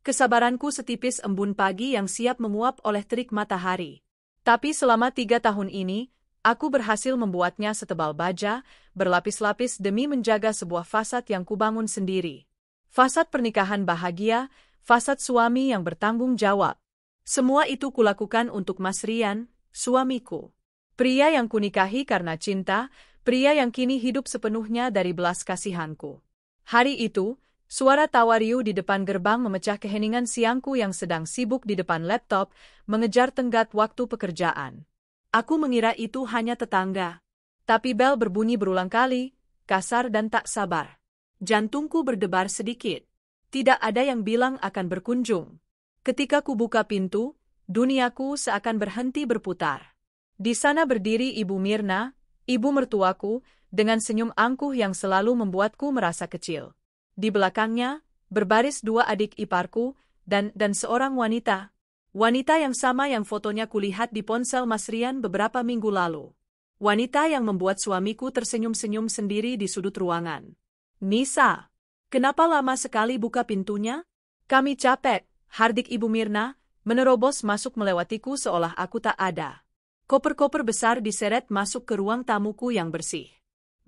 Kesabaranku setipis embun pagi yang siap menguap oleh terik matahari. Tapi selama 3 tahun ini, aku berhasil membuatnya setebal baja, berlapis-lapis demi menjaga sebuah fasad yang kubangun sendiri. Fasad pernikahan bahagia, fasad suami yang bertanggung jawab. Semua itu kulakukan untuk Mas Rian, suamiku. Pria yang kunikahi karena cinta, pria yang kini hidup sepenuhnya dari belas kasihanku. Hari itu, suara tawa riuh di depan gerbang memecah keheningan siangku yang sedang sibuk di depan laptop, mengejar tenggat waktu pekerjaan. Aku mengira itu hanya tetangga. Tapi bel berbunyi berulang kali, kasar dan tak sabar. Jantungku berdebar sedikit. Tidak ada yang bilang akan berkunjung. Ketika ku buka pintu, duniaku seakan berhenti berputar. Di sana berdiri Ibu Mirna, ibu mertuaku, dengan senyum angkuh yang selalu membuatku merasa kecil. Di belakangnya, berbaris 2 adik iparku, dan seorang wanita. Wanita yang sama yang fotonya kulihat di ponsel Mas Rian beberapa minggu lalu. Wanita yang membuat suamiku tersenyum-senyum sendiri di sudut ruangan. Nisa, kenapa lama sekali buka pintunya? Kami capek, hardik Ibu Mirna, menerobos masuk melewatiku seolah aku tak ada. Koper-koper besar diseret masuk ke ruang tamuku yang bersih.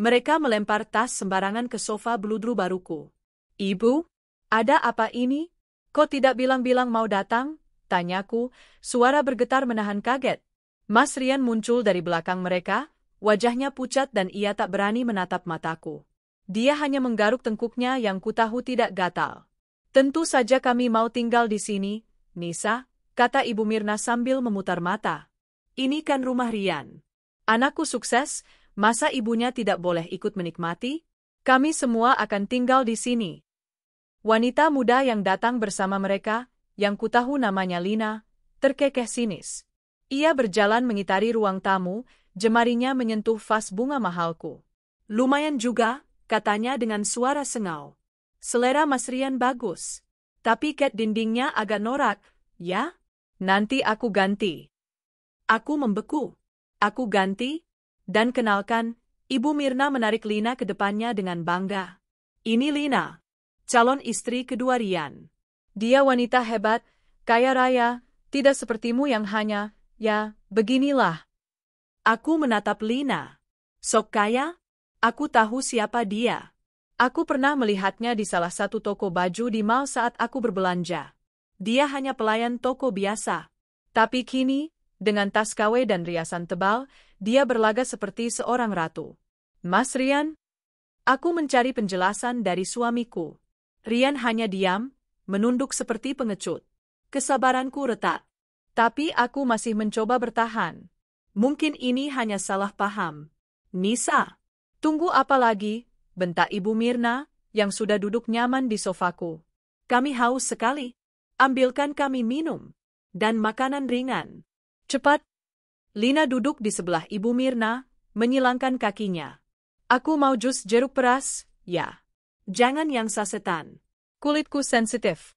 Mereka melempar tas sembarangan ke sofa beludru baruku. Ibu, ada apa ini? Kok tidak bilang-bilang mau datang? Tanyaku, suara bergetar menahan kaget. Mas Rian muncul dari belakang mereka, wajahnya pucat dan ia tak berani menatap mataku. Dia hanya menggaruk tengkuknya yang kutahu tidak gatal. Tentu saja kami mau tinggal di sini, Nisa, kata Ibu Mirna sambil memutar mata. Ini kan rumah Rian. Anakku sukses, masa ibunya tidak boleh ikut menikmati? Kami semua akan tinggal di sini. Wanita muda yang datang bersama mereka, yang kutahu namanya Lina, terkekeh sinis. Ia berjalan mengitari ruang tamu, jemarinya menyentuh vas bunga mahalku. Lumayan juga, katanya dengan suara sengau. Selera Mas Rian bagus. Tapi cat dindingnya agak norak, ya? Nanti aku ganti. Aku membeku. Aku ganti? Dan kenalkan, Ibu Mirna menarik Lina ke depannya dengan bangga. Ini Lina, calon istri kedua Rian. Dia wanita hebat, kaya raya, tidak sepertimu yang hanya, ya, beginilah. Aku menatap Lina. Sok kaya? Aku tahu siapa dia. Aku pernah melihatnya di salah satu toko baju di mall saat aku berbelanja. Dia hanya pelayan toko biasa. Tapi kini, dengan tas KW dan riasan tebal, dia berlaga seperti seorang ratu. Mas Rian? Aku mencari penjelasan dari suamiku. Rian hanya diam, menunduk seperti pengecut. Kesabaranku retak. Tapi aku masih mencoba bertahan. Mungkin ini hanya salah paham. Nisa, tunggu apa lagi? Bentak Ibu Mirna, yang sudah duduk nyaman di sofaku. Kami haus sekali. Ambilkan kami minum. Dan makanan ringan. Cepat. Lina duduk di sebelah Ibu Mirna, menyilangkan kakinya. Aku mau jus jeruk peras, ya. Jangan yang sasetan. Kulitku sensitif.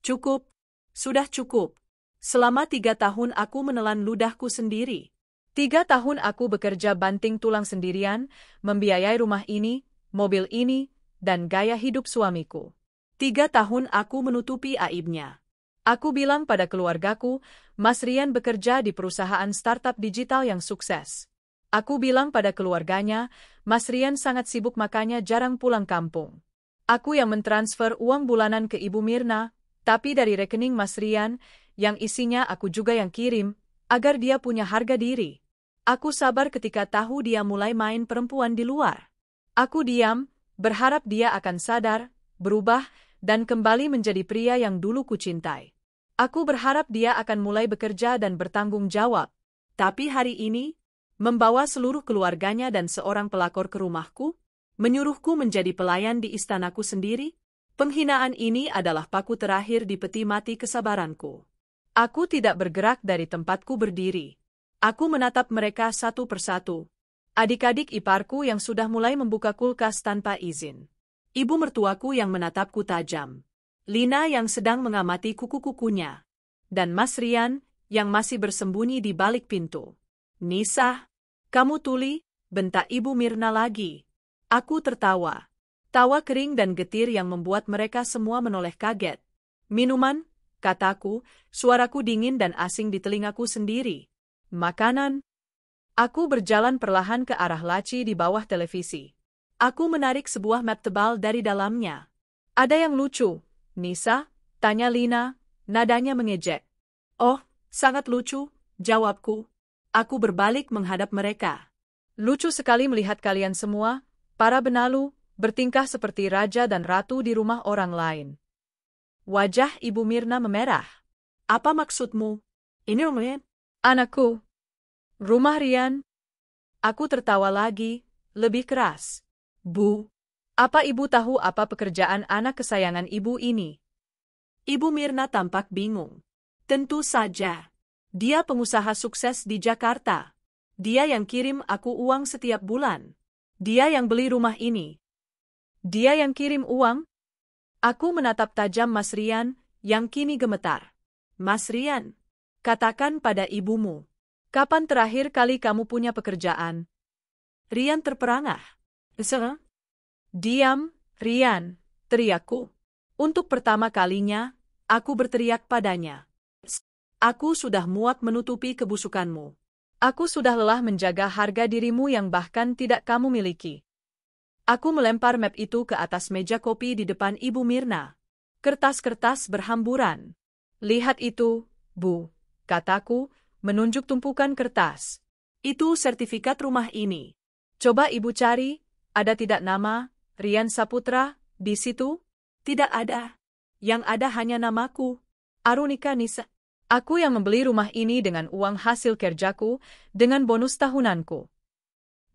Cukup. Sudah cukup. Selama 3 tahun aku menelan ludahku sendiri. 3 tahun aku bekerja banting tulang sendirian, membiayai rumah ini, mobil ini, dan gaya hidup suamiku. 3 tahun aku menutupi aibnya. Aku bilang pada keluargaku, Mas Rian bekerja di perusahaan startup digital yang sukses. Aku bilang pada keluarganya, Mas Rian sangat sibuk makanya jarang pulang kampung. Aku yang mentransfer uang bulanan ke Ibu Mirna, tapi dari rekening Mas Rian, yang isinya aku juga yang kirim, agar dia punya harga diri. Aku sabar ketika tahu dia mulai main perempuan di luar. Aku diam, berharap dia akan sadar, berubah, dan kembali menjadi pria yang dulu kucintai. Aku berharap dia akan mulai bekerja dan bertanggung jawab. Tapi hari ini, membawa seluruh keluarganya dan seorang pelakor ke rumahku, menyuruhku menjadi pelayan di istanaku sendiri, penghinaan ini adalah paku terakhir di peti mati kesabaranku. Aku tidak bergerak dari tempatku berdiri. Aku menatap mereka satu persatu. Adik-adik iparku yang sudah mulai membuka kulkas tanpa izin. Ibu mertuaku yang menatapku tajam. Lina yang sedang mengamati kuku-kukunya. Dan Mas Rian yang masih bersembunyi di balik pintu. Nisa, kamu tuli, bentak Ibu Mirna lagi. Aku tertawa. Tawa kering dan getir yang membuat mereka semua menoleh kaget. Minuman, kataku, suaraku dingin dan asing di telingaku sendiri. Makanan. Aku berjalan perlahan ke arah laci di bawah televisi. Aku menarik sebuah map tebal dari dalamnya. Ada yang lucu, Nisa? Tanya Lina, nadanya mengejek. Oh, sangat lucu, jawabku. Aku berbalik menghadap mereka. Lucu sekali melihat kalian semua, para benalu, bertingkah seperti raja dan ratu di rumah orang lain. Wajah Ibu Mirna memerah. Apa maksudmu? Ini rumahnya? Anakku. Rumah Rian. Aku tertawa lagi, lebih keras. Bu, apa ibu tahu apa pekerjaan anak kesayangan ibu ini? Ibu Mirna tampak bingung. Tentu saja. Dia pengusaha sukses di Jakarta. Dia yang kirim aku uang setiap bulan. Dia yang beli rumah ini. Dia yang kirim uang? Aku menatap tajam Mas Rian, yang kini gemetar. Mas Rian, katakan pada ibumu. Kapan terakhir kali kamu punya pekerjaan? Rian terperangah. Diam, Rian, teriakku. Untuk pertama kalinya, aku berteriak padanya. Aku sudah muak menutupi kebusukanmu. Aku sudah lelah menjaga harga dirimu yang bahkan tidak kamu miliki. Aku melempar map itu ke atas meja kopi di depan Ibu Mirna. Kertas-kertas berhamburan. Lihat itu, Bu, kataku, menunjuk tumpukan kertas. Itu sertifikat rumah ini. Coba Ibu cari, ada tidak nama Rian Saputra di situ? Tidak ada. Yang ada hanya namaku, Arunika Nisa. Aku yang membeli rumah ini dengan uang hasil kerjaku, dengan bonus tahunanku.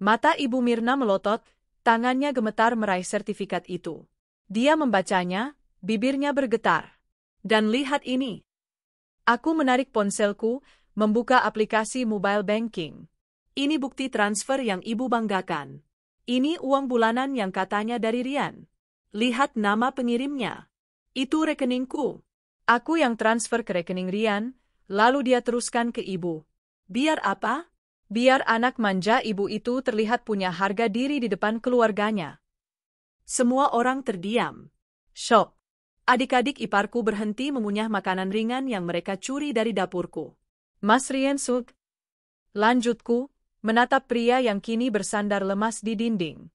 Mata Ibu Mirna melotot, tangannya gemetar meraih sertifikat itu. Dia membacanya, bibirnya bergetar. Dan lihat ini. Aku menarik ponselku, membuka aplikasi mobile banking. Ini bukti transfer yang ibu banggakan. Ini uang bulanan yang katanya dari Rian. Lihat nama pengirimnya. Itu rekeningku. Aku yang transfer ke rekening Rian, lalu dia teruskan ke ibu. Biar apa? Biar anak manja ibu itu terlihat punya harga diri di depan keluarganya. Semua orang terdiam. Syok. Adik-adik iparku berhenti mengunyah makanan ringan yang mereka curi dari dapurku. Mas Rian Suk. Lanjutku, menatap pria yang kini bersandar lemas di dinding.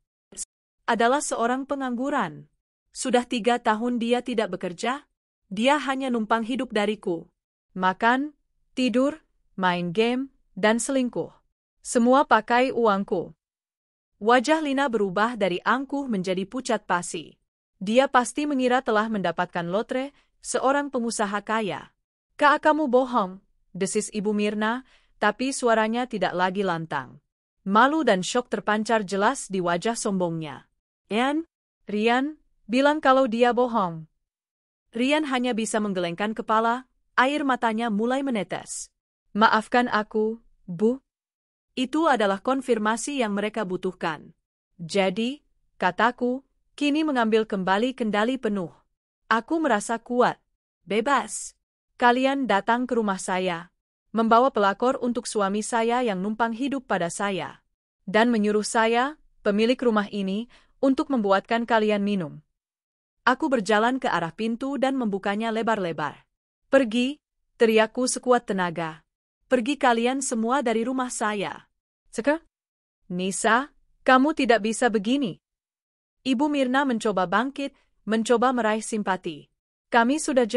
Adalah seorang pengangguran. Sudah 3 tahun dia tidak bekerja. Dia hanya numpang hidup dariku. Makan, tidur, main game, dan selingkuh. Semua pakai uangku. Wajah Lina berubah dari angkuh menjadi pucat pasi. Dia pasti mengira telah mendapatkan lotre, seorang pengusaha kaya. Kak, kamu bohong, desis Ibu Mirna, tapi suaranya tidak lagi lantang. Malu dan syok terpancar jelas di wajah sombongnya. Rian, bilang kalau dia bohong. Rian hanya bisa menggelengkan kepala, air matanya mulai menetes. Maafkan aku, Bu. Itu adalah konfirmasi yang mereka butuhkan. Jadi, kataku, kini mengambil kembali kendali penuh. Aku merasa kuat, bebas. Kalian datang ke rumah saya, membawa pelakor untuk suami saya yang numpang hidup pada saya, dan menyuruh saya, pemilik rumah ini, untuk membuatkan kalian minum. Aku berjalan ke arah pintu dan membukanya lebar-lebar. Pergi, teriakku sekuat tenaga. Pergi kalian semua dari rumah saya. Nisa, kamu tidak bisa begini. Ibu Mirna mencoba bangkit, mencoba meraih simpati. Kami sudah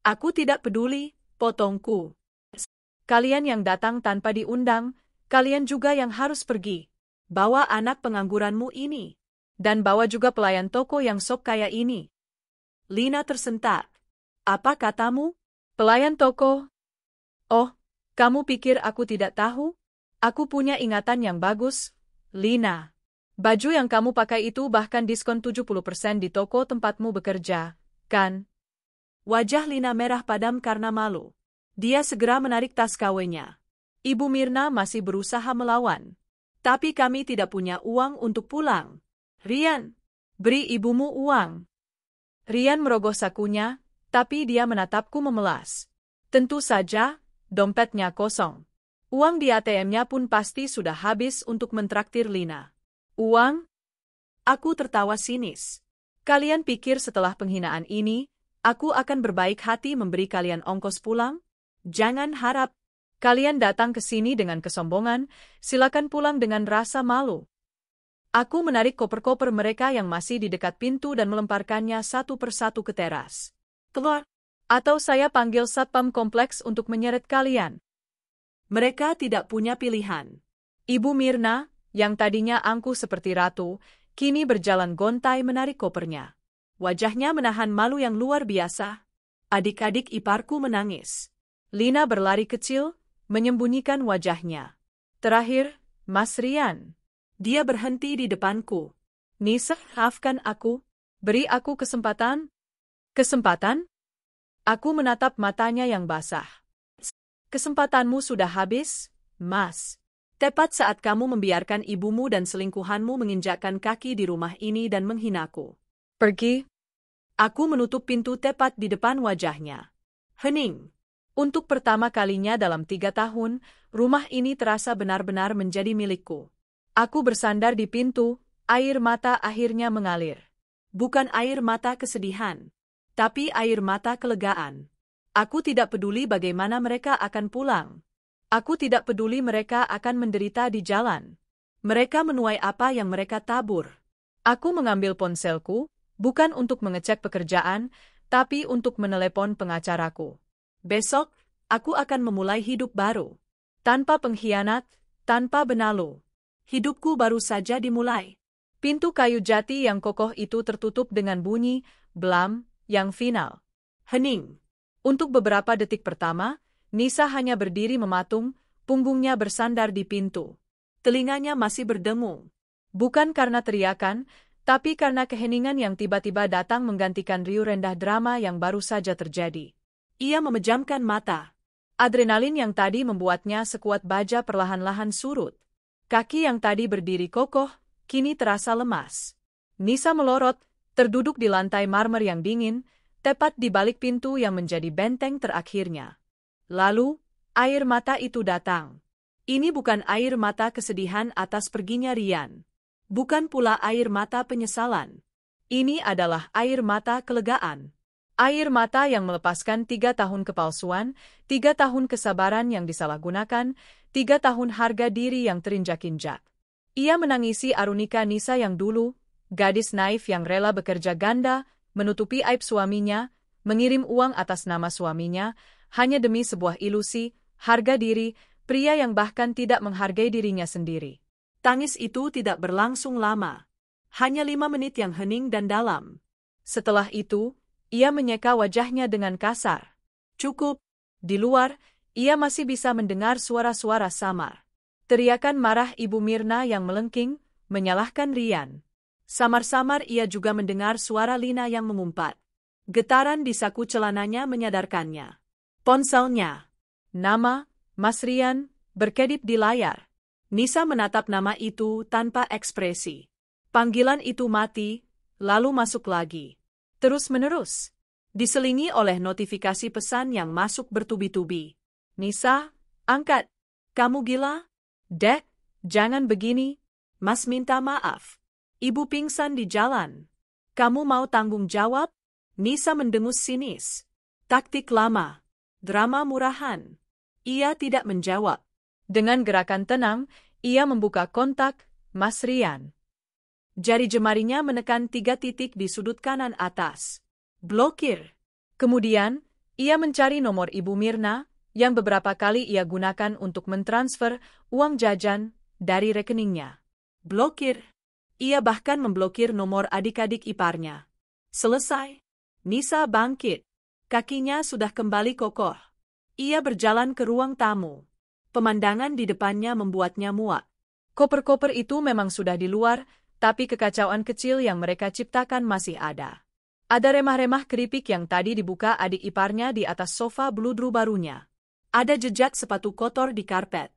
Aku tidak peduli, potongku. Kalian yang datang tanpa diundang, kalian juga yang harus pergi. Bawa anak pengangguranmu ini. Dan bawa juga pelayan toko yang sok kaya ini. Lina tersentak. Apa katamu? Pelayan toko? Oh, kamu pikir aku tidak tahu? Aku punya ingatan yang bagus, Lina. Baju yang kamu pakai itu bahkan diskon 70% di toko tempatmu bekerja, kan? Wajah Lina merah padam karena malu. Dia segera menarik tas KW-nya. Ibu Mirna masih berusaha melawan. Tapi kami tidak punya uang untuk pulang. Rian, beri ibumu uang. Rian merogoh sakunya, tapi dia menatapku memelas. Tentu saja, dompetnya kosong. Uang di ATM-nya pun pasti sudah habis untuk mentraktir Lina. Uang? Aku tertawa sinis. Kalian pikir setelah penghinaan ini, Aku akan berbaik hati memberi kalian ongkos pulang. Jangan harap kalian datang ke sini dengan kesombongan, silakan pulang dengan rasa malu. Aku menarik koper-koper mereka yang masih di dekat pintu dan melemparkannya satu persatu ke teras. Keluar! Atau saya panggil satpam kompleks untuk menyeret kalian. Mereka tidak punya pilihan. Ibu Mirna, yang tadinya angkuh seperti ratu, kini berjalan gontai menarik kopernya. Wajahnya menahan malu yang luar biasa. Adik-adik iparku menangis. Lina berlari kecil, menyembunyikan wajahnya. Terakhir, Mas Rian. Dia berhenti di depanku. Nisa, maafkan aku. Beri aku kesempatan. Kesempatan? Aku menatap matanya yang basah. Kesempatanmu sudah habis, Mas. Tepat saat kamu membiarkan ibumu dan selingkuhanmu menginjakkan kaki di rumah ini dan menghinaku. Pergi. Aku menutup pintu tepat di depan wajahnya. Hening. Untuk pertama kalinya dalam 3 tahun, rumah ini terasa benar-benar menjadi milikku. Aku bersandar di pintu, air mata akhirnya mengalir. Bukan air mata kesedihan, tapi air mata kelegaan. Aku tidak peduli bagaimana mereka akan pulang. Aku tidak peduli mereka akan menderita di jalan. Mereka menuai apa yang mereka tabur. Aku mengambil ponselku, bukan untuk mengecek pekerjaan, tapi untuk menelepon pengacaraku. Besok, aku akan memulai hidup baru. Tanpa pengkhianat, tanpa benalu. Hidupku baru saja dimulai. Pintu kayu jati yang kokoh itu tertutup dengan bunyi, blam, yang final. Hening. Untuk beberapa detik pertama, Nisa hanya berdiri mematung, punggungnya bersandar di pintu. Telinganya masih berdengung. Bukan karena teriakan, tapi karena keheningan yang tiba-tiba datang menggantikan riuh rendah drama yang baru saja terjadi. Ia memejamkan mata. Adrenalin yang tadi membuatnya sekuat baja perlahan-lahan surut. Kaki yang tadi berdiri kokoh, kini terasa lemas. Nisa melorot, terduduk di lantai marmer yang dingin, tepat di balik pintu yang menjadi benteng terakhirnya. Lalu, air mata itu datang. Ini bukan air mata kesedihan atas perginya Rian. Bukan pula air mata penyesalan. Ini adalah air mata kelegaan. Air mata yang melepaskan 3 tahun kepalsuan, 3 tahun kesabaran yang disalahgunakan, 3 tahun harga diri yang terinjak-injak. Ia menangisi Arunika Nisa yang dulu, gadis naif yang rela bekerja ganda, menutupi aib suaminya, mengirim uang atas nama suaminya, hanya demi sebuah ilusi, harga diri, pria yang bahkan tidak menghargai dirinya sendiri. Tangis itu tidak berlangsung lama. Hanya 5 menit yang hening dan dalam. Setelah itu, ia menyeka wajahnya dengan kasar. Cukup. Di luar, ia masih bisa mendengar suara-suara samar. Teriakan marah Ibu Mirna yang melengking, menyalahkan Rian. Samar-samar ia juga mendengar suara Lina yang mengumpat. Getaran di saku celananya menyadarkannya. Ponselnya. Nama, Mas Rian, berkedip di layar. Nisa menatap nama itu tanpa ekspresi. Panggilan itu mati, lalu masuk lagi. Terus-menerus. Diselingi oleh notifikasi pesan yang masuk bertubi-tubi. Nisa, angkat. Kamu gila? Dek, jangan begini. Mas minta maaf. Ibu pingsan di jalan. Kamu mau tanggung jawab? Nisa mendengus sinis. Taktik lama. Drama murahan. Ia tidak menjawab. Dengan gerakan tenang, ia membuka kontak Mas Rian. Jari jemarinya menekan 3 titik di sudut kanan atas. Blokir. Kemudian, ia mencari nomor Ibu Mirna, yang beberapa kali ia gunakan untuk mentransfer uang jajan dari rekeningnya. Blokir. Ia bahkan memblokir nomor adik-adik iparnya. Selesai. Nisa bangkit. Kakinya sudah kembali kokoh. Ia berjalan ke ruang tamu. Pemandangan di depannya membuatnya muak. Koper-koper itu memang sudah di luar, tapi kekacauan kecil yang mereka ciptakan masih ada. Ada remah-remah keripik yang tadi dibuka adik iparnya di atas sofa bludru barunya. Ada jejak sepatu kotor di karpet.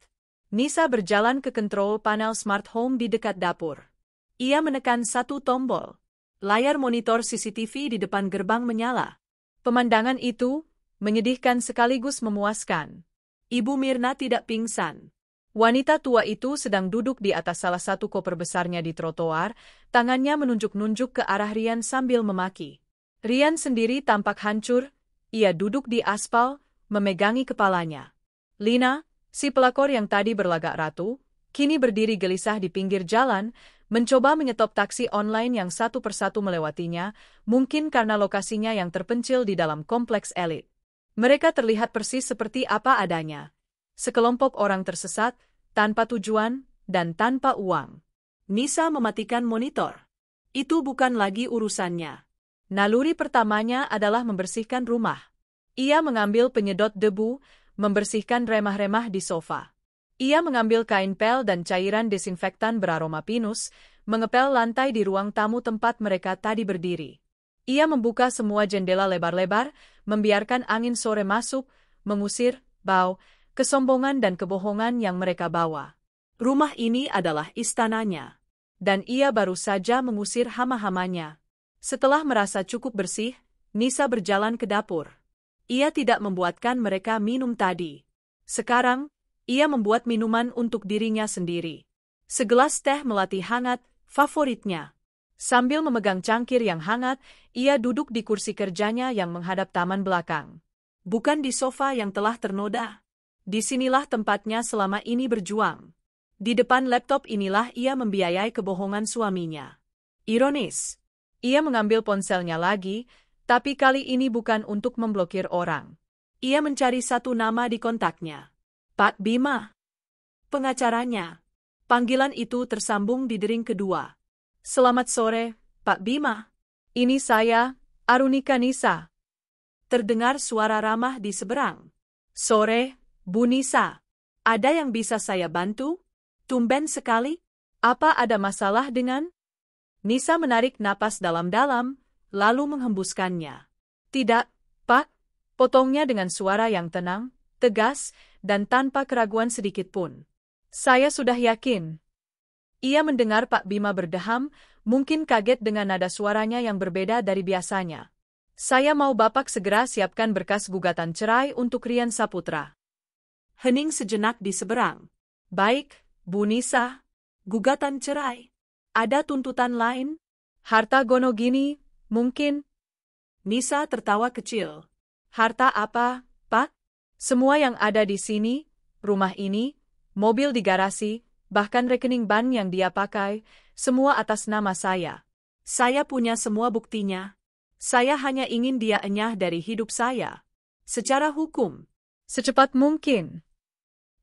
Nisa berjalan ke kontrol panel smart home di dekat dapur. Ia menekan satu tombol. Layar monitor CCTV di depan gerbang menyala. Pemandangan itu menyedihkan sekaligus memuaskan. Ibu Mirna tidak pingsan. Wanita tua itu sedang duduk di atas salah satu koper besarnya di trotoar, tangannya menunjuk-nunjuk ke arah Rian sambil memaki. Rian sendiri tampak hancur, ia duduk di aspal, memegangi kepalanya. Lina, si pelakor yang tadi berlagak ratu, kini berdiri gelisah di pinggir jalan, mencoba menyetop taksi online yang satu persatu melewatinya, mungkin karena lokasinya yang terpencil di dalam kompleks elit. Mereka terlihat persis seperti apa adanya. Sekelompok orang tersesat, tanpa tujuan, dan tanpa uang. Nisa mematikan monitor. Itu bukan lagi urusannya. Naluri pertamanya adalah membersihkan rumah. Ia mengambil penyedot debu, membersihkan remah-remah di sofa. Ia mengambil kain pel dan cairan desinfektan beraroma pinus, mengepel lantai di ruang tamu tempat mereka tadi berdiri. Ia membuka semua jendela lebar-lebar, membiarkan angin sore masuk, mengusir bau, kesombongan dan kebohongan yang mereka bawa. Rumah ini adalah istananya. Dan ia baru saja mengusir hama-hamanya. Setelah merasa cukup bersih, Nisa berjalan ke dapur. Ia tidak membuatkan mereka minum tadi. Sekarang, ia membuat minuman untuk dirinya sendiri. Segelas teh melati hangat, favoritnya. Sambil memegang cangkir yang hangat, ia duduk di kursi kerjanya yang menghadap taman belakang. Bukan di sofa yang telah ternoda. Disinilah tempatnya selama ini berjuang. Di depan laptop inilah ia membiayai kebohongan suaminya. Ironis. Ia mengambil ponselnya lagi, tapi kali ini bukan untuk memblokir orang. Ia mencari satu nama di kontaknya. Pak Bima. Pengacaranya. Panggilan itu tersambung di dering kedua. Selamat sore, Pak Bima. Ini saya, Arunika Nisa. Terdengar suara ramah di seberang. Sore, Bu Nisa. Ada yang bisa saya bantu? Tumben sekali. Apa ada masalah dengan? Nisa menarik napas dalam-dalam, lalu menghembuskannya. Tidak, Pak. Potongnya dengan suara yang tenang, tegas, dan tanpa keraguan sedikit pun. Saya sudah yakin. Ia mendengar Pak Bima berdeham, mungkin kaget dengan nada suaranya yang berbeda dari biasanya. Saya mau Bapak segera siapkan berkas gugatan cerai untuk Rian Saputra. Hening sejenak di seberang. Baik, Bu Nisa. Gugatan cerai. Ada tuntutan lain? Harta gono gini, mungkin? Nisa tertawa kecil. Harta apa, Pak? Semua yang ada di sini, rumah ini, mobil di garasi, bahkan rekening bank yang dia pakai, semua atas nama saya. Saya punya semua buktinya. Saya hanya ingin dia enyah dari hidup saya. Secara hukum. Secepat mungkin.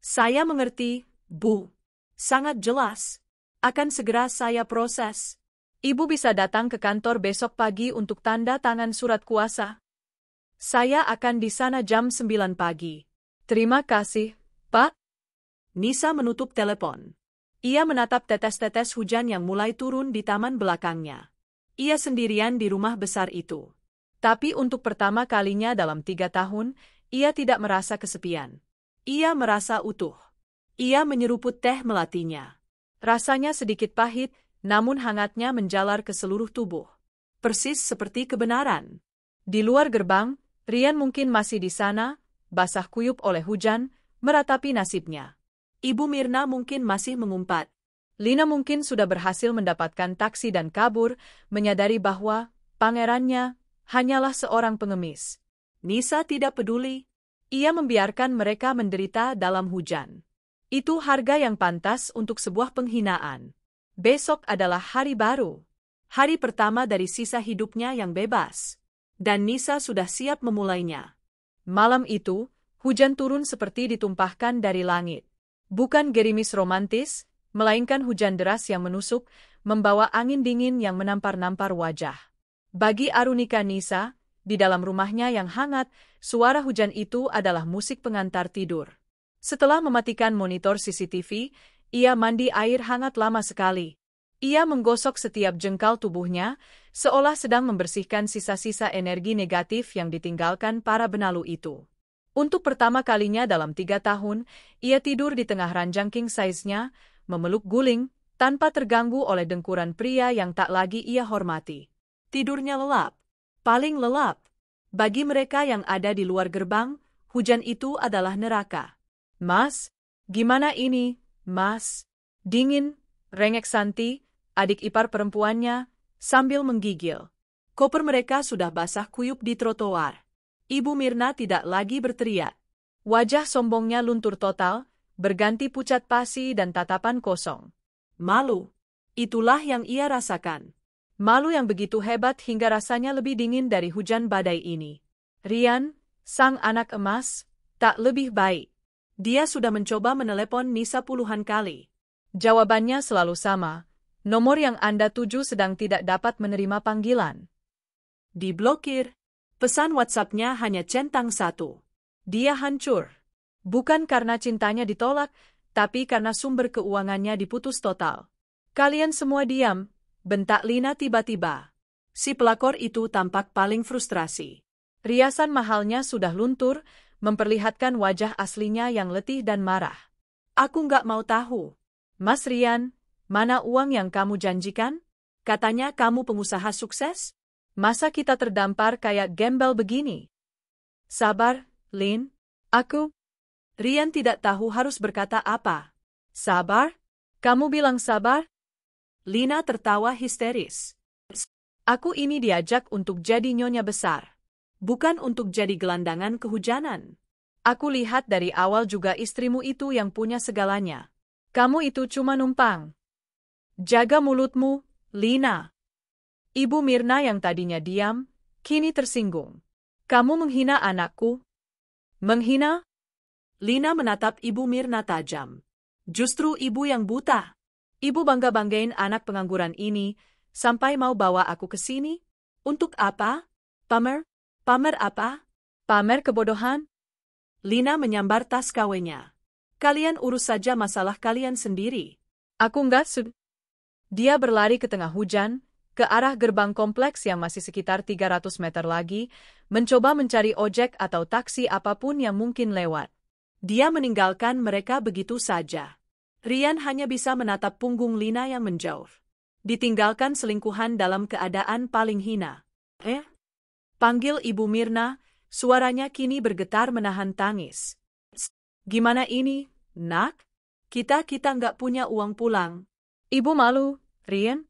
Saya mengerti, Bu. Sangat jelas. Akan segera saya proses. Ibu bisa datang ke kantor besok pagi untuk tanda tangan surat kuasa. Saya akan di sana jam 9 pagi. Terima kasih, Pak. Nisa menutup telepon. Ia menatap tetes-tetes hujan yang mulai turun di taman belakangnya. Ia sendirian di rumah besar itu. Tapi untuk pertama kalinya dalam 3 tahun, ia tidak merasa kesepian. Ia merasa utuh. Ia menyeruput teh melatinya. Rasanya sedikit pahit, namun hangatnya menjalar ke seluruh tubuh. Persis seperti kebenaran. Di luar gerbang, Rian mungkin masih di sana, basah kuyup oleh hujan, meratapi nasibnya. Ibu Mirna mungkin masih mengumpat. Lina mungkin sudah berhasil mendapatkan taksi dan kabur, menyadari bahwa pangerannya hanyalah seorang pengemis. Nisa tidak peduli. Ia membiarkan mereka menderita dalam hujan. Itu harga yang pantas untuk sebuah penghinaan. Besok adalah hari baru. Hari pertama dari sisa hidupnya yang bebas. Dan Nisa sudah siap memulainya. Malam itu, hujan turun seperti ditumpahkan dari langit. Bukan gerimis romantis, melainkan hujan deras yang menusuk, membawa angin dingin yang menampar-nampar wajah. Bagi Arunika Nisa, di dalam rumahnya yang hangat, suara hujan itu adalah musik pengantar tidur. Setelah mematikan monitor CCTV, ia mandi air hangat lama sekali. Ia menggosok setiap jengkal tubuhnya, seolah sedang membersihkan sisa-sisa energi negatif yang ditinggalkan para benalu itu. Untuk pertama kalinya dalam 3 tahun, ia tidur di tengah ranjang king size-nya, memeluk guling, tanpa terganggu oleh dengkuran pria yang tak lagi ia hormati. Tidurnya lelap. Paling lelap. Bagi mereka yang ada di luar gerbang, hujan itu adalah neraka. Mas, gimana ini, Mas? Dingin, rengek Santi, adik ipar perempuannya, sambil menggigil. Koper mereka sudah basah kuyup di trotoar. Ibu Mirna tidak lagi berteriak. Wajah sombongnya luntur total, berganti pucat pasi dan tatapan kosong. Malu. Itulah yang ia rasakan. Malu yang begitu hebat hingga rasanya lebih dingin dari hujan badai ini. Rian, sang anak emas, tak lebih baik. Dia sudah mencoba menelepon Nisa puluhan kali. Jawabannya selalu sama. Nomor yang Anda tuju sedang tidak dapat menerima panggilan. Diblokir. Pesan WhatsApp-nya hanya centang 1. Dia hancur. Bukan karena cintanya ditolak, tapi karena sumber keuangannya diputus total. Kalian semua diam, bentak Lina tiba-tiba. Si pelakor itu tampak paling frustrasi. Riasan mahalnya sudah luntur, memperlihatkan wajah aslinya yang letih dan marah. Aku nggak mau tahu. Mas Rian, mana uang yang kamu janjikan? Katanya kamu pengusaha sukses? Masa kita terdampar kayak gembel begini? Sabar, Lin. Rian tidak tahu harus berkata apa. Sabar? Kamu bilang sabar? Lina tertawa histeris. Aku ini diajak untuk jadi nyonya besar. Bukan untuk jadi gelandangan kehujanan. Aku lihat dari awal juga istrimu itu yang punya segalanya. Kamu itu cuma numpang. Jaga mulutmu, Lina. Ibu Mirna yang tadinya diam, kini tersinggung. Kamu menghina anakku? Menghina? Lina menatap Ibu Mirna tajam. Justru ibu yang buta. Ibu bangga-banggain anak pengangguran ini, sampai mau bawa aku ke sini? Untuk apa? Pamer? Pamer apa? Pamer kebodohan? Lina menyambar tas KW-nya. Kalian urus saja masalah kalian sendiri. Aku nggak sud. Dia berlari ke tengah hujan, ke arah gerbang kompleks yang masih sekitar 300 meter lagi, mencoba mencari ojek atau taksi apapun yang mungkin lewat. Dia meninggalkan mereka begitu saja. Rian hanya bisa menatap punggung Lina yang menjauh. Ditinggalkan selingkuhan dalam keadaan paling hina. Panggil Ibu Mirna, suaranya kini bergetar menahan tangis. Gimana ini, nak? Kita nggak punya uang pulang. Ibu malu, Rian?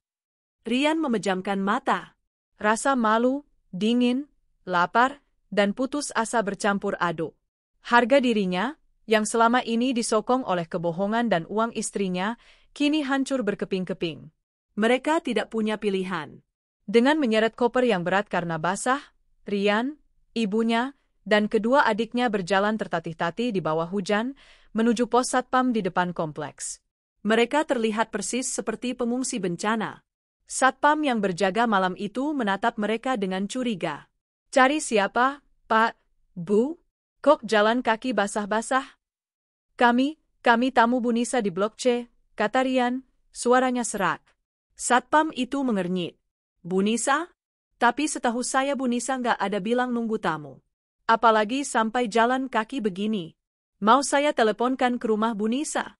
Rian memejamkan mata. Rasa malu, dingin, lapar, dan putus asa bercampur aduk. Harga dirinya, yang selama ini disokong oleh kebohongan dan uang istrinya, kini hancur berkeping-keping. Mereka tidak punya pilihan. Dengan menyeret koper yang berat karena basah, Rian, ibunya, dan kedua adiknya berjalan tertatih-tatih di bawah hujan, menuju pos satpam di depan kompleks. Mereka terlihat persis seperti pengungsi bencana. Satpam yang berjaga malam itu menatap mereka dengan curiga. Cari siapa, Pak, Bu? Kok jalan kaki basah-basah? Kami tamu Bu Nisa di Blok C, kata Rian, suaranya serak. Satpam itu mengernyit. Bu Nisa? Tapi setahu saya Bu Nisa nggak ada bilang nunggu tamu. Apalagi sampai jalan kaki begini. Mau saya teleponkan ke rumah Bu Nisa?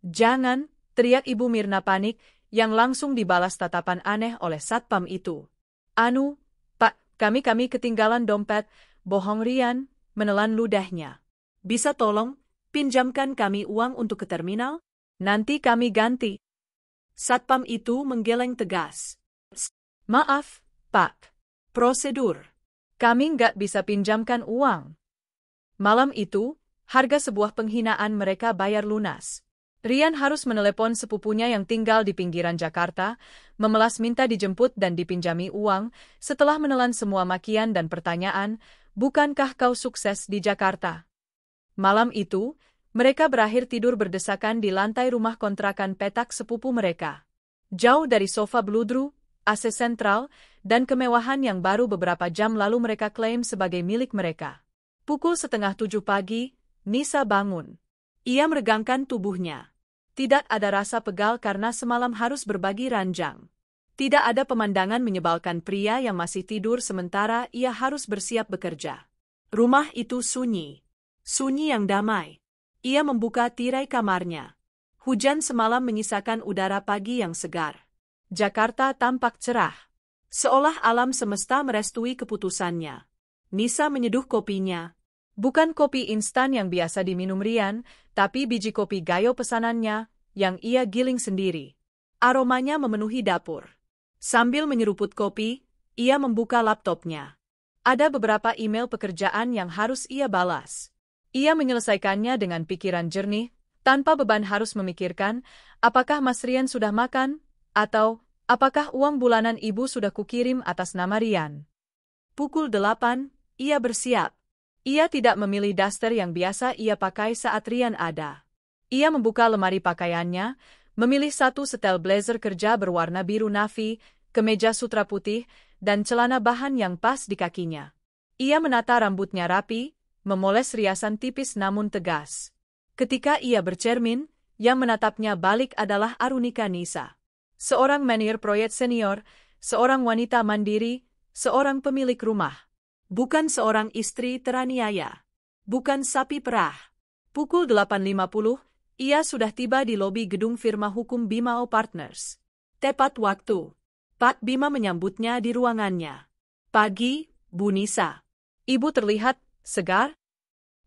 Jangan, teriak Ibu Mirna panik, yang langsung dibalas tatapan aneh oleh satpam itu. Anu, Pak, kami ketinggalan dompet, bohong Rian, menelan ludahnya. Bisa tolong, pinjamkan kami uang untuk ke terminal? Nanti kami ganti. Satpam itu menggeleng tegas. Maaf, Pak. Prosedur. Kami nggak bisa pinjamkan uang. Malam itu, harga sebuah penghinaan mereka bayar lunas. Rian harus menelepon sepupunya yang tinggal di pinggiran Jakarta, memelas minta dijemput dan dipinjami uang, setelah menelan semua makian dan pertanyaan, bukankah kau sukses di Jakarta? Malam itu, mereka berakhir tidur berdesakan di lantai rumah kontrakan petak sepupu mereka. Jauh dari sofa bludru, AC sentral, dan kemewahan yang baru beberapa jam lalu mereka klaim sebagai milik mereka. Pukul 6:30 pagi, Nisa bangun. Ia meregangkan tubuhnya. Tidak ada rasa pegal karena semalam harus berbagi ranjang. Tidak ada pemandangan menyebalkan pria yang masih tidur sementara ia harus bersiap bekerja. Rumah itu sunyi. Sunyi yang damai. Ia membuka tirai kamarnya. Hujan semalam menyisakan udara pagi yang segar. Jakarta tampak cerah. Seolah alam semesta merestui keputusannya. Nisa menyeduh kopinya. Bukan kopi instan yang biasa diminum Rian, tapi biji kopi gayo pesanannya, yang ia giling sendiri. Aromanya memenuhi dapur. Sambil menyeruput kopi, Ia membuka laptopnya. Ada beberapa email pekerjaan yang harus ia balas. Ia menyelesaikannya dengan pikiran jernih, tanpa beban harus memikirkan, apakah Mas Rian sudah makan, atau apakah uang bulanan ibu sudah kukirim atas nama Rian. Pukul 8, ia bersiap. Ia tidak memilih daster yang biasa ia pakai saat Rian ada. Ia membuka lemari pakaiannya, memilih satu setel blazer kerja berwarna biru navy, kemeja sutra putih, dan celana bahan yang pas di kakinya. Ia menata rambutnya rapi, memoles riasan tipis namun tegas. Ketika ia bercermin, yang menatapnya balik adalah Arunika Nisa. Seorang manajer proyek senior, seorang wanita mandiri, seorang pemilik rumah. Bukan seorang istri teraniaya. Bukan sapi perah. Pukul 8.50, ia sudah tiba di lobi gedung firma hukum Bimao Partners. Tepat waktu. Pak Bima menyambutnya di ruangannya. Pagi, Bu Nisa. Ibu terlihat segar?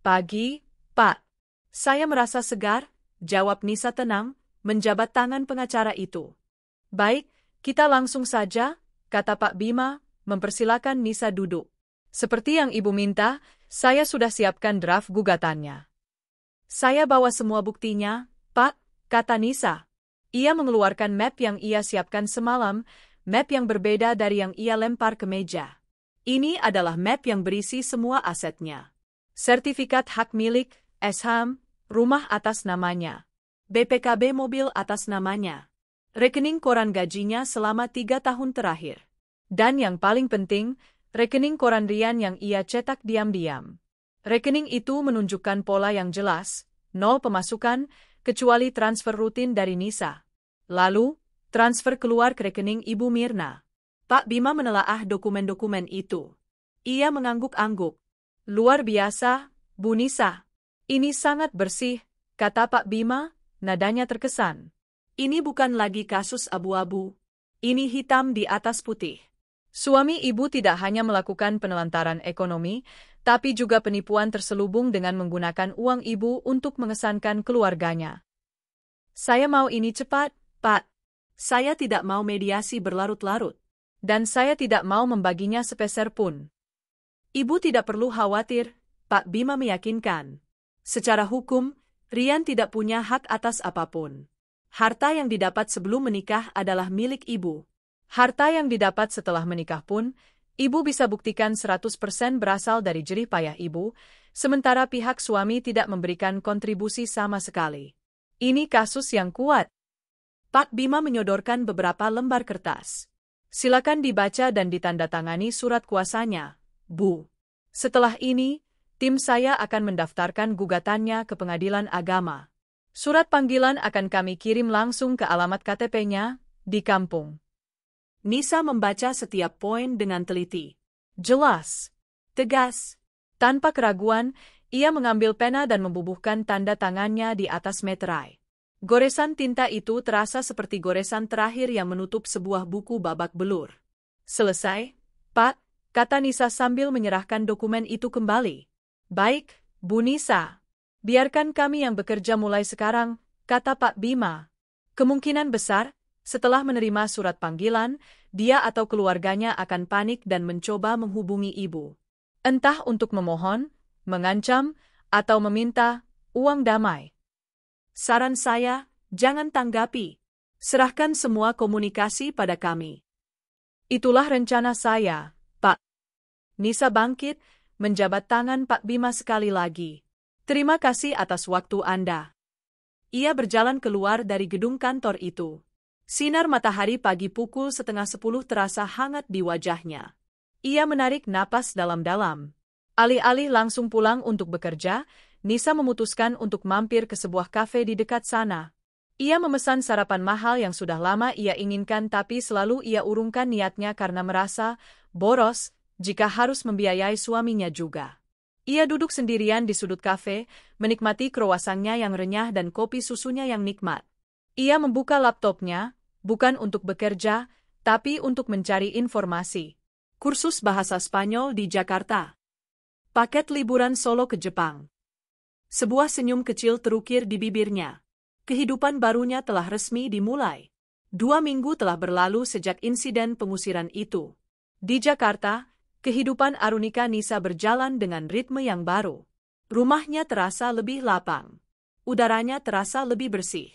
Pagi, Pak. Saya merasa segar, jawab Nisa tenang, menjabat tangan pengacara itu. Baik, kita langsung saja, kata Pak Bima, mempersilakan Nisa duduk. Seperti yang Ibu minta, saya sudah siapkan draft gugatannya. Saya bawa semua buktinya, Pak, kata Nisa. Ia mengeluarkan map yang ia siapkan semalam, map yang berbeda dari yang ia lempar ke meja. Ini adalah map yang berisi semua asetnya. Sertifikat hak milik, SHAM, rumah atas namanya. BPKB mobil atas namanya. Rekening koran gajinya selama 3 tahun terakhir. Dan yang paling penting, rekening koran Rian yang ia cetak diam-diam. Rekening itu menunjukkan pola yang jelas, 0 pemasukan, kecuali transfer rutin dari Nisa. Lalu, transfer keluar ke rekening Ibu Mirna. Pak Bima menelaah dokumen-dokumen itu. Ia mengangguk-angguk. Luar biasa, Bu Nisa. Ini sangat bersih, kata Pak Bima, nadanya terkesan. Ini bukan lagi kasus abu-abu. Ini hitam di atas putih. Suami ibu tidak hanya melakukan penelantaran ekonomi, tapi juga penipuan terselubung dengan menggunakan uang ibu untuk mengesankan keluarganya. Saya mau ini cepat, Pak. Saya tidak mau mediasi berlarut-larut. Dan saya tidak mau membaginya sepeser pun. Ibu tidak perlu khawatir, Pak Bima meyakinkan. Secara hukum, Rian tidak punya hak atas apapun. Harta yang didapat sebelum menikah adalah milik ibu. Harta yang didapat setelah menikah pun, ibu bisa buktikan 100% berasal dari jerih payah ibu, sementara pihak suami tidak memberikan kontribusi sama sekali. Ini kasus yang kuat. Pak Bima menyodorkan beberapa lembar kertas. Silakan dibaca dan ditandatangani surat kuasanya, Bu. Setelah ini, tim saya akan mendaftarkan gugatannya ke pengadilan agama. Surat panggilan akan kami kirim langsung ke alamat KTP-nya, di kampung. Nisa membaca setiap poin dengan teliti. Jelas. Tegas. Tanpa keraguan, ia mengambil pena dan membubuhkan tanda tangannya di atas meterai. Goresan tinta itu terasa seperti goresan terakhir yang menutup sebuah buku babak belur. Selesai, Pak, kata Nisa sambil menyerahkan dokumen itu kembali. Baik, Bu Nisa. Biarkan kami yang bekerja mulai sekarang, kata Pak Bima. Kemungkinan besar, setelah menerima surat panggilan, dia atau keluarganya akan panik dan mencoba menghubungi ibu. Entah untuk memohon, mengancam, atau meminta uang damai. Saran saya, jangan tanggapi. Serahkan semua komunikasi pada kami. Itulah rencana saya, Pak. Nisa bangkit, menjabat tangan Pak Bima sekali lagi. Terima kasih atas waktu Anda. Ia berjalan keluar dari gedung kantor itu. Sinar matahari pagi pukul 9:30 terasa hangat di wajahnya. Ia menarik napas dalam-dalam. Alih-alih langsung pulang untuk bekerja, Nisa memutuskan untuk mampir ke sebuah kafe di dekat sana. Ia memesan sarapan mahal yang sudah lama ia inginkan tapi selalu ia urungkan niatnya karena merasa boros jika harus membiayai suaminya juga. Ia duduk sendirian di sudut kafe, menikmati kroasannya yang renyah dan kopi susunya yang nikmat. Ia membuka laptopnya, bukan untuk bekerja, tapi untuk mencari informasi. Kursus bahasa Spanyol di Jakarta. Paket liburan solo ke Jepang. Sebuah senyum kecil terukir di bibirnya. Kehidupan barunya telah resmi dimulai. 2 minggu telah berlalu sejak insiden pengusiran itu. Di Jakarta, kehidupan Arunika Nisa berjalan dengan ritme yang baru. Rumahnya terasa lebih lapang. Udaranya terasa lebih bersih.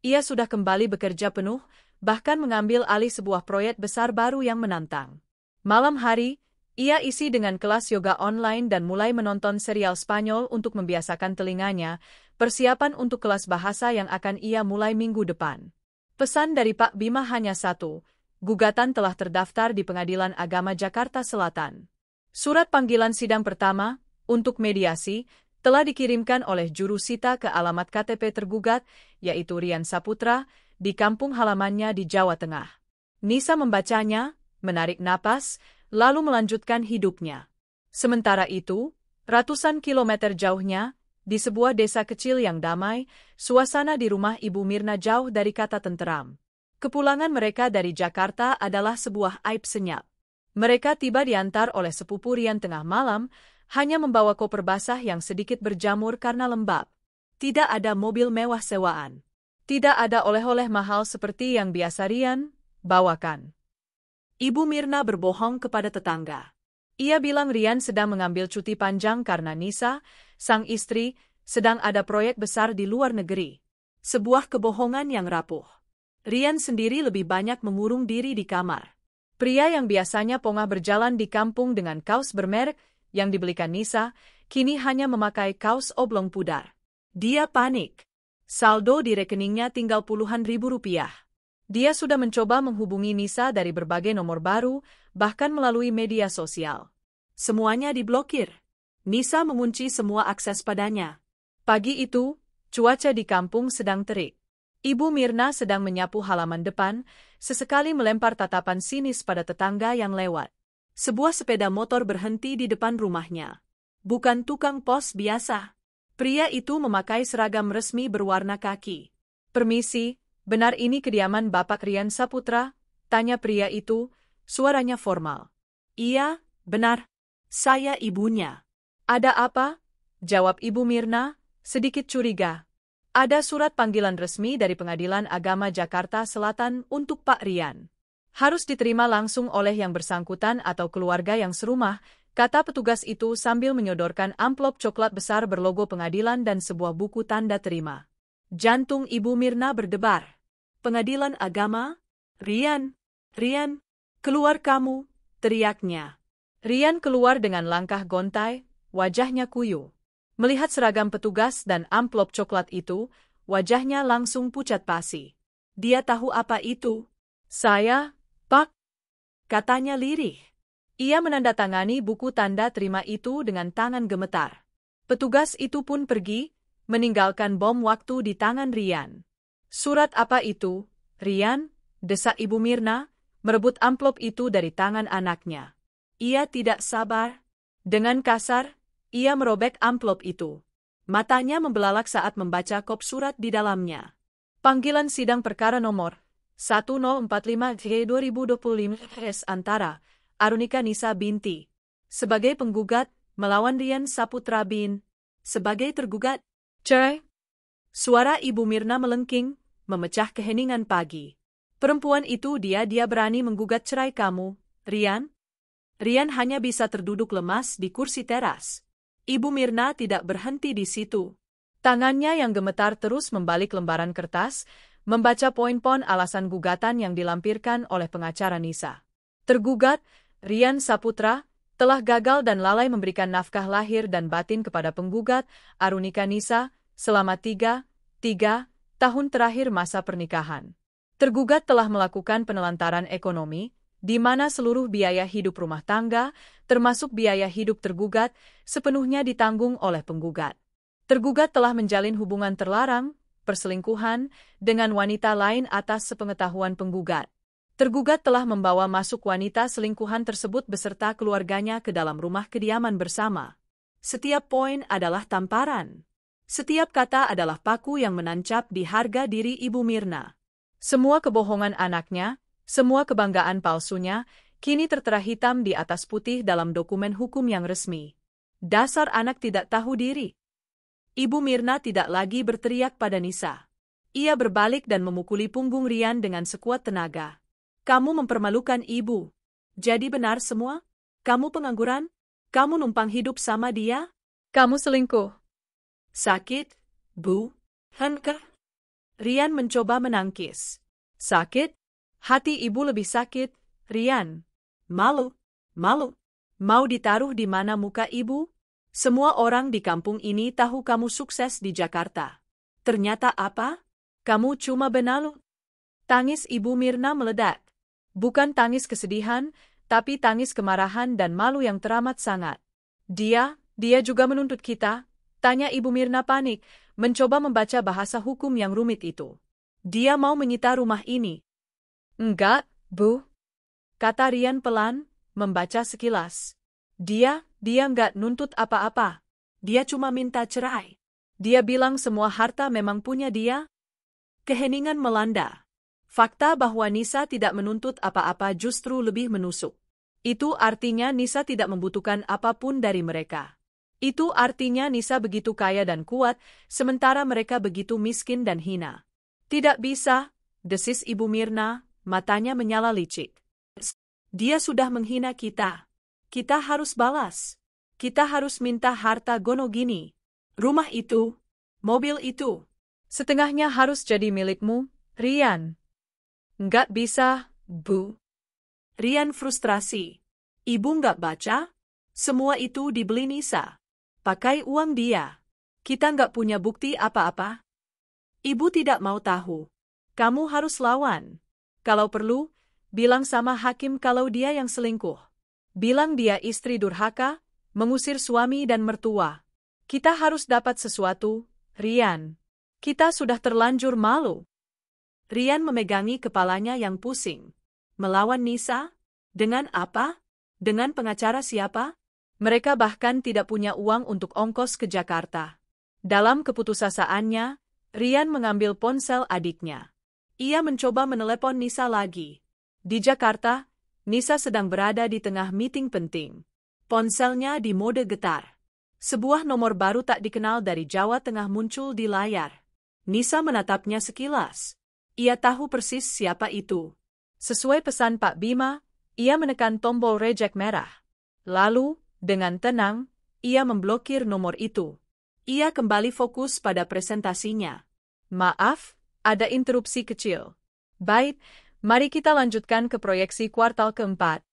Ia sudah kembali bekerja penuh, bahkan mengambil alih sebuah proyek besar baru yang menantang. Malam hari, ia isi dengan kelas yoga online dan mulai menonton serial Spanyol untuk membiasakan telinganya, persiapan untuk kelas bahasa yang akan ia mulai minggu depan. Pesan dari Pak Bima hanya satu, gugatan telah terdaftar di Pengadilan Agama Jakarta Selatan. Surat panggilan sidang pertama, untuk mediasi, telah dikirimkan oleh juru sita ke alamat KTP tergugat, yaitu Rian Saputra, di kampung halamannya di Jawa Tengah. Nisa membacanya, menarik napas, lalu melanjutkan hidupnya. Sementara itu, ratusan kilometer jauhnya, di sebuah desa kecil yang damai, suasana di rumah Ibu Mirna jauh dari kata tenteram. Kepulangan mereka dari Jakarta adalah sebuah aib senyap. Mereka tiba diantar oleh sepupu Rian tengah malam, hanya membawa koper basah yang sedikit berjamur karena lembab. Tidak ada mobil mewah sewaan. Tidak ada oleh-oleh mahal seperti yang biasa Rian bawakan. Ibu Mirna berbohong kepada tetangga. Ia bilang Rian sedang mengambil cuti panjang karena Nisa, sang istri, sedang ada proyek besar di luar negeri. Sebuah kebohongan yang rapuh. Rian sendiri lebih banyak mengurung diri di kamar. Pria yang biasanya pongah berjalan di kampung dengan kaos bermerek yang dibelikan Nisa, kini hanya memakai kaos oblong pudar. Dia panik. Saldo di rekeningnya tinggal puluhan ribu rupiah. Dia sudah mencoba menghubungi Nisa dari berbagai nomor baru, bahkan melalui media sosial. Semuanya diblokir. Nisa mengunci semua akses padanya. Pagi itu, cuaca di kampung sedang terik. Ibu Mirna sedang menyapu halaman depan, sesekali melempar tatapan sinis pada tetangga yang lewat. Sebuah sepeda motor berhenti di depan rumahnya. Bukan tukang pos biasa. Pria itu memakai seragam resmi berwarna kaki. "Permisi, benar ini kediaman Bapak Rian Saputra?" tanya pria itu, suaranya formal. "Iya, benar. Saya ibunya." "Ada apa?" jawab Ibu Mirna, sedikit curiga. "Ada surat panggilan resmi dari Pengadilan Agama Jakarta Selatan untuk Pak Rian. Harus diterima langsung oleh yang bersangkutan atau keluarga yang serumah," kata petugas itu sambil menyodorkan amplop coklat besar berlogo pengadilan dan sebuah buku tanda terima. Jantung Ibu Mirna berdebar. "Pengadilan Agama? Rian, keluar kamu," teriaknya. Rian keluar dengan langkah gontai, wajahnya kuyu. Melihat seragam petugas dan amplop coklat itu, wajahnya langsung pucat pasi. Dia tahu apa itu. "Saya, Pak," katanya lirih. Ia menandatangani buku tanda terima itu dengan tangan gemetar. Petugas itu pun pergi, meninggalkan bom waktu di tangan Rian. "Surat apa itu, Rian?" desak Ibu Mirna, merebut amplop itu dari tangan anaknya. Ia tidak sabar. Dengan kasar, ia merobek amplop itu. Matanya membelalak saat membaca kop surat di dalamnya. Panggilan sidang perkara nomor 1045/2025 antara Arunika Nisa binti sebagai penggugat melawan Rian Saputra bin sebagai tergugat. "Cerai!" Suara Ibu Mirna melengking, memecah keheningan pagi. "Perempuan itu dia berani menggugat cerai kamu, Rian?" Rian hanya bisa terduduk lemas di kursi teras. Ibu Mirna tidak berhenti di situ. Tangannya yang gemetar terus membalik lembaran kertas, membaca poin-poin alasan gugatan yang dilampirkan oleh pengacara Nisa. Tergugat, Rian Saputra, telah gagal dan lalai memberikan nafkah lahir dan batin kepada penggugat, Arunika Nisa, selama tiga tahun terakhir masa pernikahan. Tergugat telah melakukan penelantaran ekonomi, di mana seluruh biaya hidup rumah tangga, termasuk biaya hidup tergugat, sepenuhnya ditanggung oleh penggugat. Tergugat telah menjalin hubungan terlarang, perselingkuhan, dengan wanita lain atas sepengetahuan penggugat. Tergugat telah membawa masuk wanita selingkuhan tersebut beserta keluarganya ke dalam rumah kediaman bersama. Setiap poin adalah tamparan. Setiap kata adalah paku yang menancap di harga diri Ibu Mirna. Semua kebohongan anaknya, semua kebanggaan palsunya, kini tertera hitam di atas putih dalam dokumen hukum yang resmi. Dasar anak tidak tahu diri. Ibu Mirna tidak lagi berteriak pada Nisa. Ia berbalik dan memukuli punggung Rian dengan sekuat tenaga. "Kamu mempermalukan ibu. Jadi benar semua? Kamu pengangguran? Kamu numpang hidup sama dia? Kamu selingkuh. Sakit, Bu? Henkah? Rian mencoba menangkis. Sakit? Hati ibu lebih sakit, Rian. Malu, malu. Mau ditaruh di mana muka ibu? Semua orang di kampung ini tahu kamu sukses di Jakarta. Ternyata apa? Kamu cuma benalu. Tangis Ibu Mirna meledak. Bukan tangis kesedihan, tapi tangis kemarahan dan malu yang teramat sangat. Dia juga menuntut kita? Tanya Ibu Mirna panik, mencoba membaca bahasa hukum yang rumit itu. Dia mau menyita rumah ini. Enggak, Bu. Kata Rian pelan, membaca sekilas. Dia enggak nuntut apa-apa. Dia cuma minta cerai. Dia bilang semua harta memang punya dia. Keheningan melanda. Fakta bahwa Nisa tidak menuntut apa-apa justru lebih menusuk. Itu artinya Nisa tidak membutuhkan apapun dari mereka. Itu artinya Nisa begitu kaya dan kuat, sementara mereka begitu miskin dan hina. Tidak bisa, desis Ibu Mirna, matanya menyala licik. Dia sudah menghina kita. Kita harus balas. Kita harus minta harta Gonogini. Rumah itu, mobil itu, setengahnya harus jadi milikmu, Rian. Nggak bisa, Bu. Rian frustrasi. Ibu nggak baca? Semua itu dibeli Nisa. Pakai uang dia. Kita nggak punya bukti apa-apa. Ibu tidak mau tahu. Kamu harus lawan. Kalau perlu, bilang sama hakim kalau dia yang selingkuh. Bilang dia istri durhaka, mengusir suami dan mertua. Kita harus dapat sesuatu, Rian. Kita sudah terlanjur malu. Rian memegangi kepalanya yang pusing. Melawan Nisa? Dengan apa? Dengan pengacara siapa? Mereka bahkan tidak punya uang untuk ongkos ke Jakarta. Dalam keputusasiannya, Rian mengambil ponsel adiknya. Ia mencoba menelepon Nisa lagi. Di Jakarta, Nisa sedang berada di tengah meeting penting. Ponselnya di mode getar. Sebuah nomor baru tak dikenal dari Jawa Tengah muncul di layar. Nisa menatapnya sekilas. Ia tahu persis siapa itu. Sesuai pesan Pak Bima, ia menekan tombol reject merah. Lalu, dengan tenang, ia memblokir nomor itu. Ia kembali fokus pada presentasinya. Maaf, ada interupsi kecil. Baik, mari kita lanjutkan ke proyeksi kuartal keempat.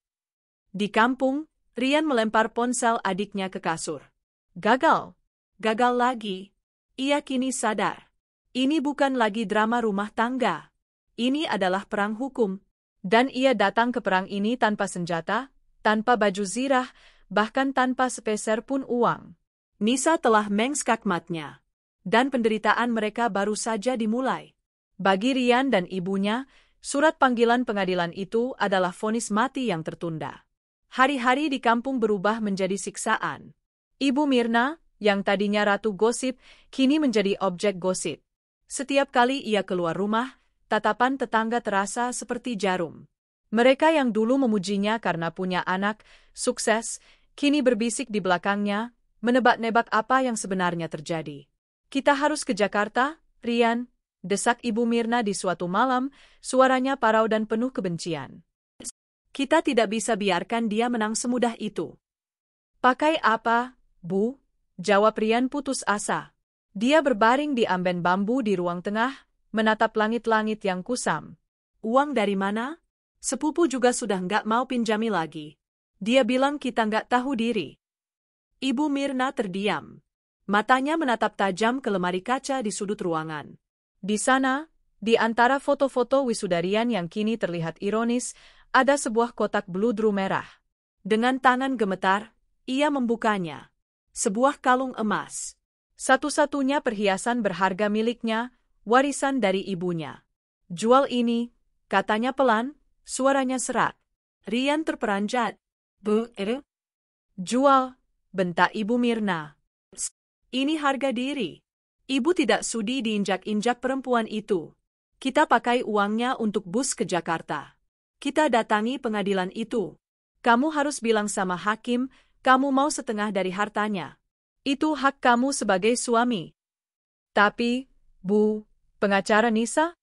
Di kampung, Rian melempar ponsel adiknya ke kasur. Gagal. Gagal lagi. Ia kini sadar. Ini bukan lagi drama rumah tangga. Ini adalah perang hukum. Dan ia datang ke perang ini tanpa senjata, tanpa baju zirah, bahkan tanpa sepeser pun uang. Nisa telah mengskakmatnya. Dan penderitaan mereka baru saja dimulai. Bagi Rian dan ibunya, surat panggilan pengadilan itu adalah vonis mati yang tertunda. Hari-hari di kampung berubah menjadi siksaan. Ibu Mirna, yang tadinya ratu gosip, kini menjadi objek gosip. Setiap kali ia keluar rumah, tatapan tetangga terasa seperti jarum. Mereka yang dulu memujinya karena punya anak, sukses, kini berbisik di belakangnya, menebak-nebak apa yang sebenarnya terjadi. Kita harus ke Jakarta, Rian, desak Ibu Mirna di suatu malam, suaranya parau dan penuh kebencian. Kita tidak bisa biarkan dia menang semudah itu. Pakai apa, Bu? Jawab Rian putus asa. Dia berbaring di amben bambu di ruang tengah, menatap langit-langit yang kusam. Uang dari mana? Sepupu juga sudah nggak mau pinjami lagi. Dia bilang kita nggak tahu diri. Ibu Mirna terdiam. Matanya menatap tajam ke lemari kaca di sudut ruangan. Di sana, di antara foto-foto wisudarian yang kini terlihat ironis, ada sebuah kotak bludru merah. Dengan tangan gemetar, ia membukanya. Sebuah kalung emas. Satu-satunya perhiasan berharga miliknya, warisan dari ibunya. Jual ini, katanya pelan, suaranya serak. Rian terperanjat. Bu, jual, bentak Ibu Mirna. Ini harga diri. Ibu tidak sudi diinjak-injak perempuan itu. Kita pakai uangnya untuk bus ke Jakarta. Kita datangi pengadilan itu. Kamu harus bilang sama hakim, kamu mau setengah dari hartanya. Itu hak kamu sebagai suami. Tapi, Bu, pengacara Nisa?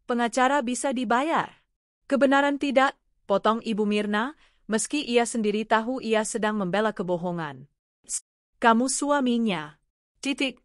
Pengacara bisa dibayar. Kebenaran tidak, potong Ibu Mirna, meski ia sendiri tahu ia sedang membela kebohongan. Kamu suaminya. Titik.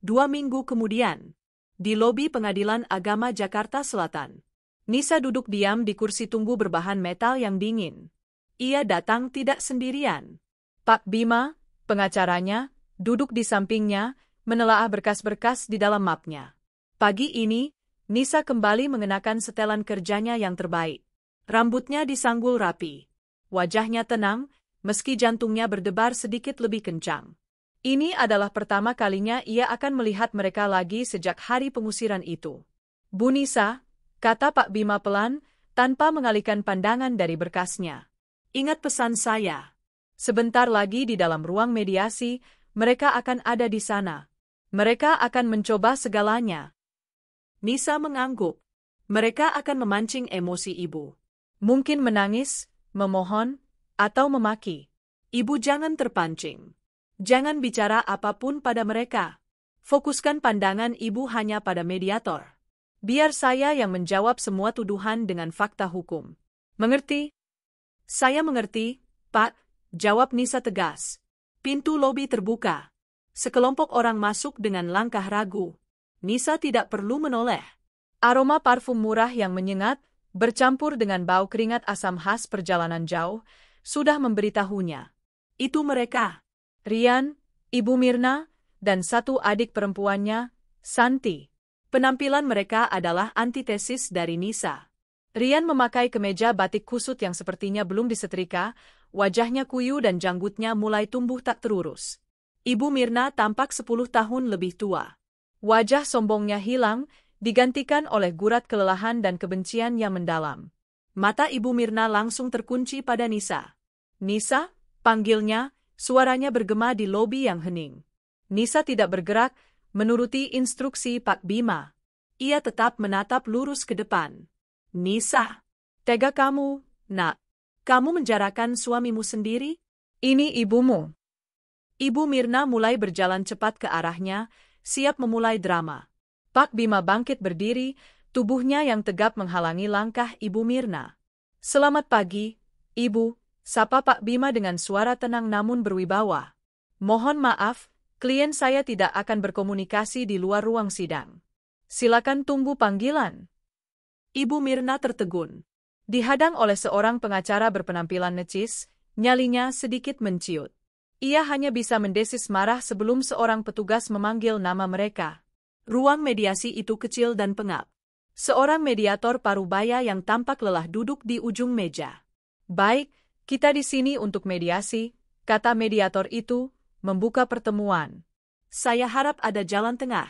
2 minggu kemudian, di lobi Pengadilan Agama Jakarta Selatan, Nisa duduk diam di kursi tunggu berbahan metal yang dingin. Ia datang tidak sendirian. Pak Bima, pengacaranya, duduk di sampingnya, menelaah berkas-berkas di dalam mapnya. Pagi ini, Nisa kembali mengenakan setelan kerjanya yang terbaik. Rambutnya disanggul rapi. Wajahnya tenang, meski jantungnya berdebar sedikit lebih kencang. Ini adalah pertama kalinya ia akan melihat mereka lagi sejak hari pengusiran itu. Bu Nisa, kata Pak Bima pelan, tanpa mengalihkan pandangan dari berkasnya. Ingat pesan saya. Sebentar lagi di dalam ruang mediasi, mereka akan ada di sana. Mereka akan mencoba segalanya. Nisa mengangguk. Mereka akan memancing emosi ibu. Mungkin menangis, memohon, atau memaki. Ibu jangan terpancing. Jangan bicara apapun pada mereka. Fokuskan pandangan ibu hanya pada mediator. Biar saya yang menjawab semua tuduhan dengan fakta hukum. Mengerti? Saya mengerti, Pak, jawab Nisa tegas. Pintu lobi terbuka. Sekelompok orang masuk dengan langkah ragu. Nisa tidak perlu menoleh. Aroma parfum murah yang menyengat, bercampur dengan bau keringat asam khas perjalanan jauh, sudah memberitahunya. Itu mereka. Rian, Ibu Mirna, dan satu adik perempuannya, Santi. Penampilan mereka adalah antitesis dari Nisa. Rian memakai kemeja batik kusut yang sepertinya belum disetrika, wajahnya kuyu dan janggutnya mulai tumbuh tak terurus. Ibu Mirna tampak 10 tahun lebih tua. Wajah sombongnya hilang, digantikan oleh gurat kelelahan dan kebencian yang mendalam. Mata Ibu Mirna langsung terkunci pada Nisa. Nisa, panggilnya, suaranya bergema di lobi yang hening. Nisa tidak bergerak, menuruti instruksi Pak Bima. Ia tetap menatap lurus ke depan. Nisa, tega kamu, nak. Kamu menjarakan suamimu sendiri? Ini ibumu. Ibu Mirna mulai berjalan cepat ke arahnya, siap memulai drama. Pak Bima bangkit berdiri, tubuhnya yang tegap menghalangi langkah Ibu Mirna. Selamat pagi, Ibu, sapa Pak Bima dengan suara tenang namun berwibawa. Mohon maaf, klien saya tidak akan berkomunikasi di luar ruang sidang. Silakan tunggu panggilan. Ibu Mirna tertegun. Dihadang oleh seorang pengacara berpenampilan necis, nyalinya sedikit menciut. Ia hanya bisa mendesis marah sebelum seorang petugas memanggil nama mereka. Ruang mediasi itu kecil dan pengap. Seorang mediator parubaya yang tampak lelah duduk di ujung meja. Baik, kita di sini untuk mediasi, kata mediator itu, membuka pertemuan. Saya harap ada jalan tengah.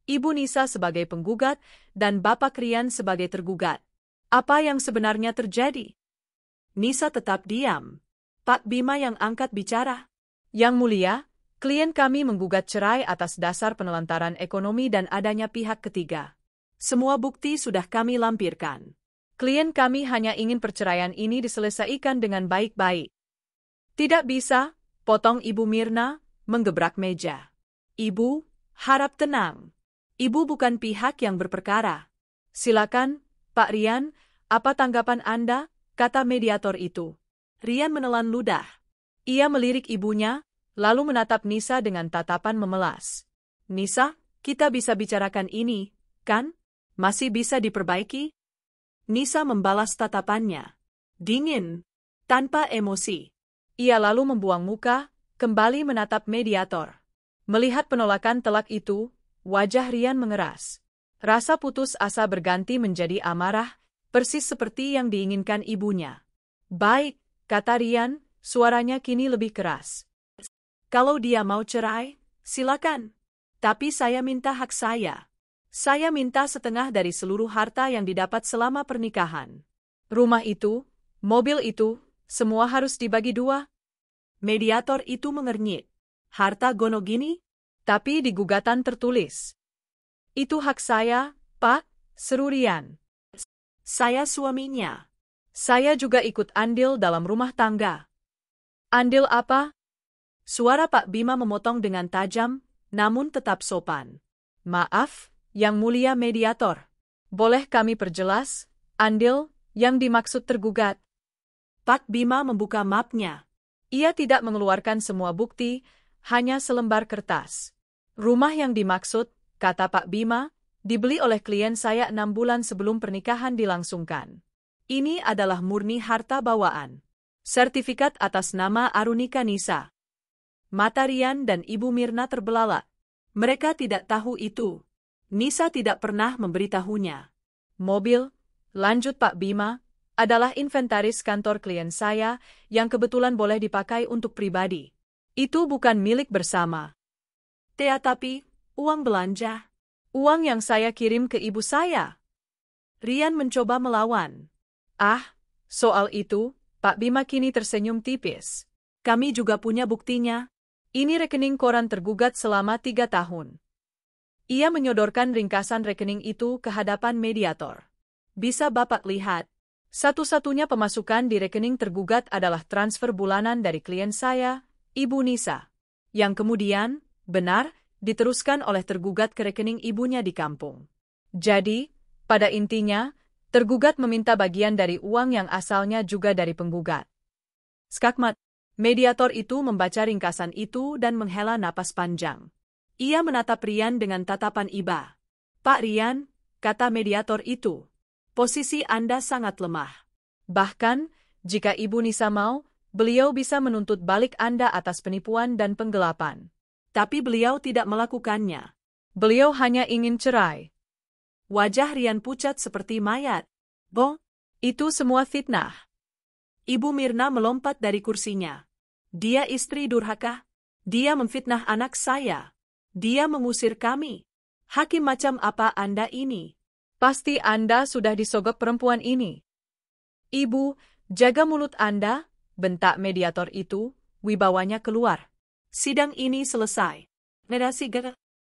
Ibu Nisa sebagai penggugat dan Bapak Rian sebagai tergugat. Apa yang sebenarnya terjadi? Nisa tetap diam. Pak Bima yang angkat bicara. Yang mulia, klien kami menggugat cerai atas dasar penelantaran ekonomi dan adanya pihak ketiga. Semua bukti sudah kami lampirkan. Klien kami hanya ingin perceraian ini diselesaikan dengan baik-baik. Tidak bisa, potong Ibu Mirna, menggebrak meja. Ibu, harap tenang. Ibu bukan pihak yang berperkara. Silakan, Pak Rian, apa tanggapan Anda? Kata mediator itu. Rian menelan ludah. Ia melirik ibunya, lalu menatap Nisa dengan tatapan memelas. Nisa, kita bisa bicarakan ini, kan? Masih bisa diperbaiki? Nisa membalas tatapannya. Dingin, tanpa emosi. Ia lalu membuang muka, kembali menatap mediator. Melihat penolakan telak itu, wajah Rian mengeras. Rasa putus asa berganti menjadi amarah, persis seperti yang diinginkan ibunya. Baik, kata Rian, suaranya kini lebih keras. Kalau dia mau cerai, silakan. Tapi saya minta hak saya. Saya minta setengah dari seluruh harta yang didapat selama pernikahan. Rumah itu, mobil itu, semua harus dibagi 2. Mediator itu mengernyit. Harta gono gini? Tapi di gugatan tertulis. Itu hak saya, Pak, seru Rian. Saya suaminya. Saya juga ikut andil dalam rumah tangga. Andil apa? Suara Pak Bima memotong dengan tajam, namun tetap sopan. Maaf, Yang Mulia Mediator. Boleh kami perjelas, andil yang dimaksud tergugat? Pak Bima membuka mapnya. Ia tidak mengeluarkan semua bukti, hanya selembar kertas. Rumah yang dimaksud, kata Pak Bima, dibeli oleh klien saya 6 bulan sebelum pernikahan dilangsungkan. Ini adalah murni harta bawaan. Sertifikat atas nama Arunika Nisa. Mata Rian dan Ibu Mirna terbelalak. Mereka tidak tahu itu. Nisa tidak pernah memberitahunya. Mobil, lanjut Pak Bima, adalah inventaris kantor klien saya yang kebetulan boleh dipakai untuk pribadi. Itu bukan milik bersama. Tapi uang belanja. Uang yang saya kirim ke ibu saya. Rian mencoba melawan. Soal itu, Pak Bima kini tersenyum tipis. Kami juga punya buktinya. Ini rekening koran tergugat selama 3 tahun. Ia menyodorkan ringkasan rekening itu ke hadapan mediator. Bisa Bapak lihat. Satu-satunya pemasukan di rekening tergugat adalah transfer bulanan dari klien saya, Ibu Nisa. Yang kemudian, benar, diteruskan oleh tergugat ke rekening ibunya di kampung. Jadi, pada intinya, tergugat meminta bagian dari uang yang asalnya juga dari penggugat. Skakmat, mediator itu membaca ringkasan itu dan menghela napas panjang. Ia menatap Rian dengan tatapan iba. Pak Rian, kata mediator itu, posisi Anda sangat lemah. Bahkan, jika Ibu Nisa mau, beliau bisa menuntut balik Anda atas penipuan dan penggelapan. Tapi beliau tidak melakukannya. Beliau hanya ingin cerai. Wajah Rian pucat seperti mayat. Itu semua fitnah. Ibu Mirna melompat dari kursinya. Dia istri durhaka. Dia memfitnah anak saya. Dia mengusir kami. Hakim macam apa Anda ini? Pasti Anda sudah disogok perempuan ini. Ibu, jaga mulut Anda, bentak mediator itu, wibawanya keluar. Sidang ini selesai.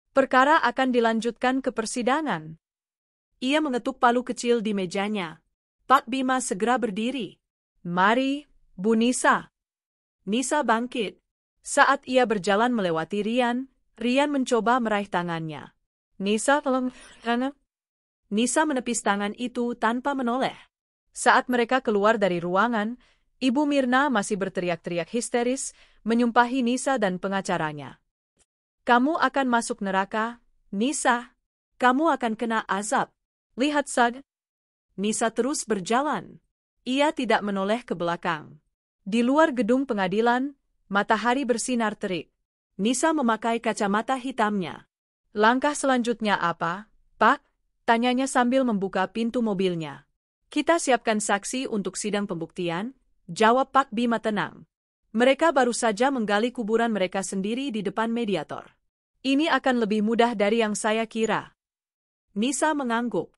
Perkara akan dilanjutkan ke persidangan. Ia mengetuk palu kecil di mejanya. Pak Bima segera berdiri. Mari, Bu Nisa. Nisa bangkit. Saat ia berjalan melewati Rian, Rian mencoba meraih tangannya. Nisa, tolong. Nisa menepis tangan itu tanpa menoleh. Saat mereka keluar dari ruangan, Ibu Mirna masih berteriak-teriak histeris, menyumpahi Nisa dan pengacaranya. Kamu akan masuk neraka, Nisa. Kamu akan kena azab. Lihat Sad. Nisa terus berjalan. Ia tidak menoleh ke belakang. Di luar gedung pengadilan, matahari bersinar terik. Nisa memakai kacamata hitamnya. Langkah selanjutnya apa, Pak? Tanyanya sambil membuka pintu mobilnya. Kita siapkan saksi untuk sidang pembuktian, jawab Pak Bima tenang. Mereka baru saja menggali kuburan mereka sendiri di depan mediator. Ini akan lebih mudah dari yang saya kira. Nisa mengangguk.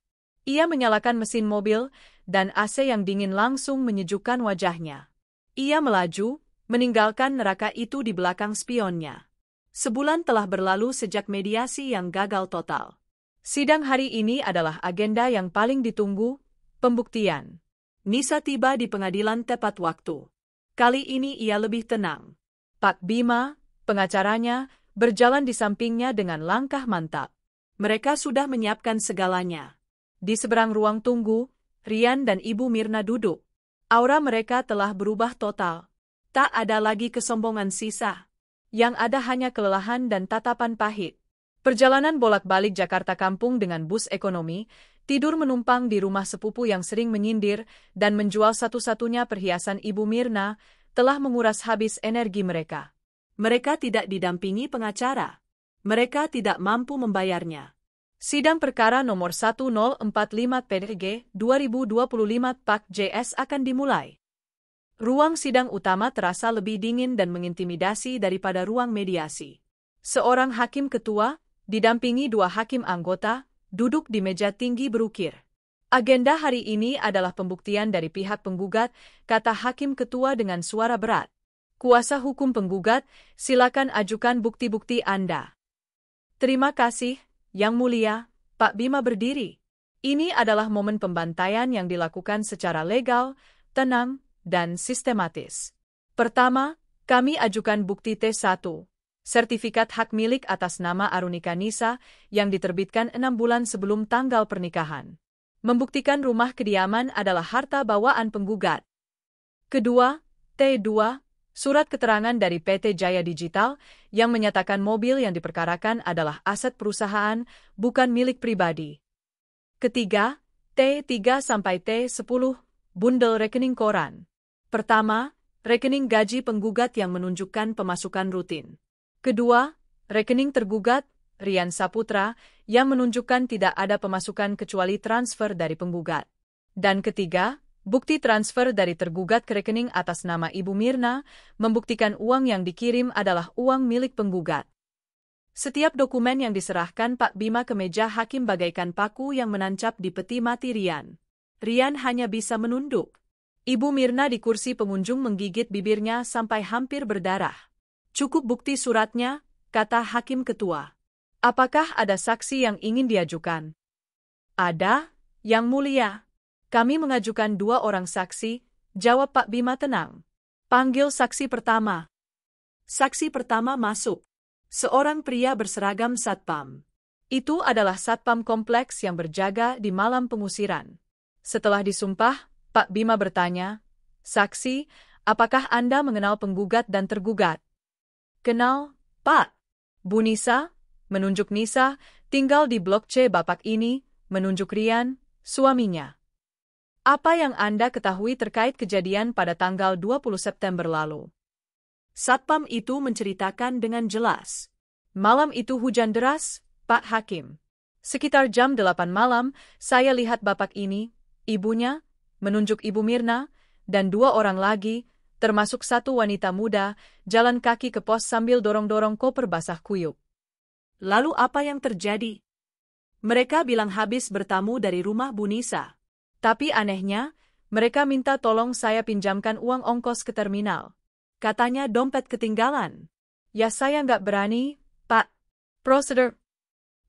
Ia menyalakan mesin mobil, dan AC yang dingin langsung menyejukkan wajahnya. Ia melaju, meninggalkan neraka itu di belakang spionnya. Sebulan telah berlalu sejak mediasi yang gagal total. Sidang hari ini adalah agenda yang paling ditunggu, pembuktian. Nisa tiba di pengadilan tepat waktu. Kali ini ia lebih tenang. Pak Bima, pengacaranya, berjalan di sampingnya dengan langkah mantap. Mereka sudah menyiapkan segalanya. Di seberang ruang tunggu, Rian dan Ibu Mirna duduk. Aura mereka telah berubah total. Tak ada lagi kesombongan sisa. Yang ada hanya kelelahan dan tatapan pahit. Perjalanan bolak-balik Jakarta Kampung dengan bus ekonomi, tidur menumpang di rumah sepupu yang sering menyindir, dan menjual satu-satunya perhiasan Ibu Mirna, telah menguras habis energi mereka. Mereka tidak didampingi pengacara. Mereka tidak mampu membayarnya. Sidang perkara nomor 1045 PDG 2025 Pak JS akan dimulai. Ruang sidang utama terasa lebih dingin dan mengintimidasi daripada ruang mediasi. Seorang hakim ketua, didampingi 2 hakim anggota, duduk di meja tinggi berukir. Agenda hari ini adalah pembuktian dari pihak penggugat, kata hakim ketua dengan suara berat. Kuasa hukum penggugat, silakan ajukan bukti-bukti Anda. Terima kasih, Yang Mulia, Pak Bima berdiri. Ini adalah momen pembantaian yang dilakukan secara legal, tenang, dan sistematis. Pertama, kami ajukan bukti T1, sertifikat hak milik atas nama Arunika Nisa yang diterbitkan 6 bulan sebelum tanggal pernikahan. Membuktikan rumah kediaman adalah harta bawaan penggugat. Kedua, T2, surat keterangan dari PT Jaya Digital yang menyatakan mobil yang diperkarakan adalah aset perusahaan, bukan milik pribadi. Ketiga, T3 sampai T10, bundel rekening koran. Pertama, rekening gaji penggugat yang menunjukkan pemasukan rutin. Kedua, rekening tergugat, Rian Saputra, yang menunjukkan tidak ada pemasukan kecuali transfer dari penggugat. Dan ketiga, bukti transfer dari tergugat ke rekening atas nama Ibu Mirna, membuktikan uang yang dikirim adalah uang milik penggugat. Setiap dokumen yang diserahkan Pak Bima ke meja hakim bagaikan paku yang menancap di peti mati Rian. Rian hanya bisa menunduk. Ibu Mirna di kursi pengunjung menggigit bibirnya sampai hampir berdarah. Cukup bukti suratnya, kata hakim ketua. Apakah ada saksi yang ingin diajukan? Ada, Yang Mulia. Kami mengajukan 2 orang saksi, jawab Pak Bima tenang. Panggil saksi pertama. Saksi pertama masuk. Seorang pria berseragam satpam. Itu adalah satpam kompleks yang berjaga di malam pengusiran. Setelah disumpah, Pak Bima bertanya, "Saksi, apakah Anda mengenal penggugat dan tergugat?" "Kenal, Pak." "Bu Nisa," menunjuk Nisa, "tinggal di blok C Bapak ini," menunjuk Rian, suaminya. "Apa yang Anda ketahui terkait kejadian pada tanggal 20 September lalu?" Satpam itu menceritakan dengan jelas. "Malam itu hujan deras, Pak Hakim. Sekitar jam 8 malam, saya lihat Bapak ini, ibunya," menunjuk Ibu Mirna, "dan 2 orang lagi, termasuk 1 wanita muda, jalan kaki ke pos sambil dorong-dorong koper basah kuyup." "Lalu apa yang terjadi?" "Mereka bilang habis bertamu dari rumah Bu Nisa. Tapi anehnya, mereka minta tolong saya pinjamkan uang ongkos ke terminal. Katanya dompet ketinggalan. Ya saya nggak berani, Pak." Prosedur.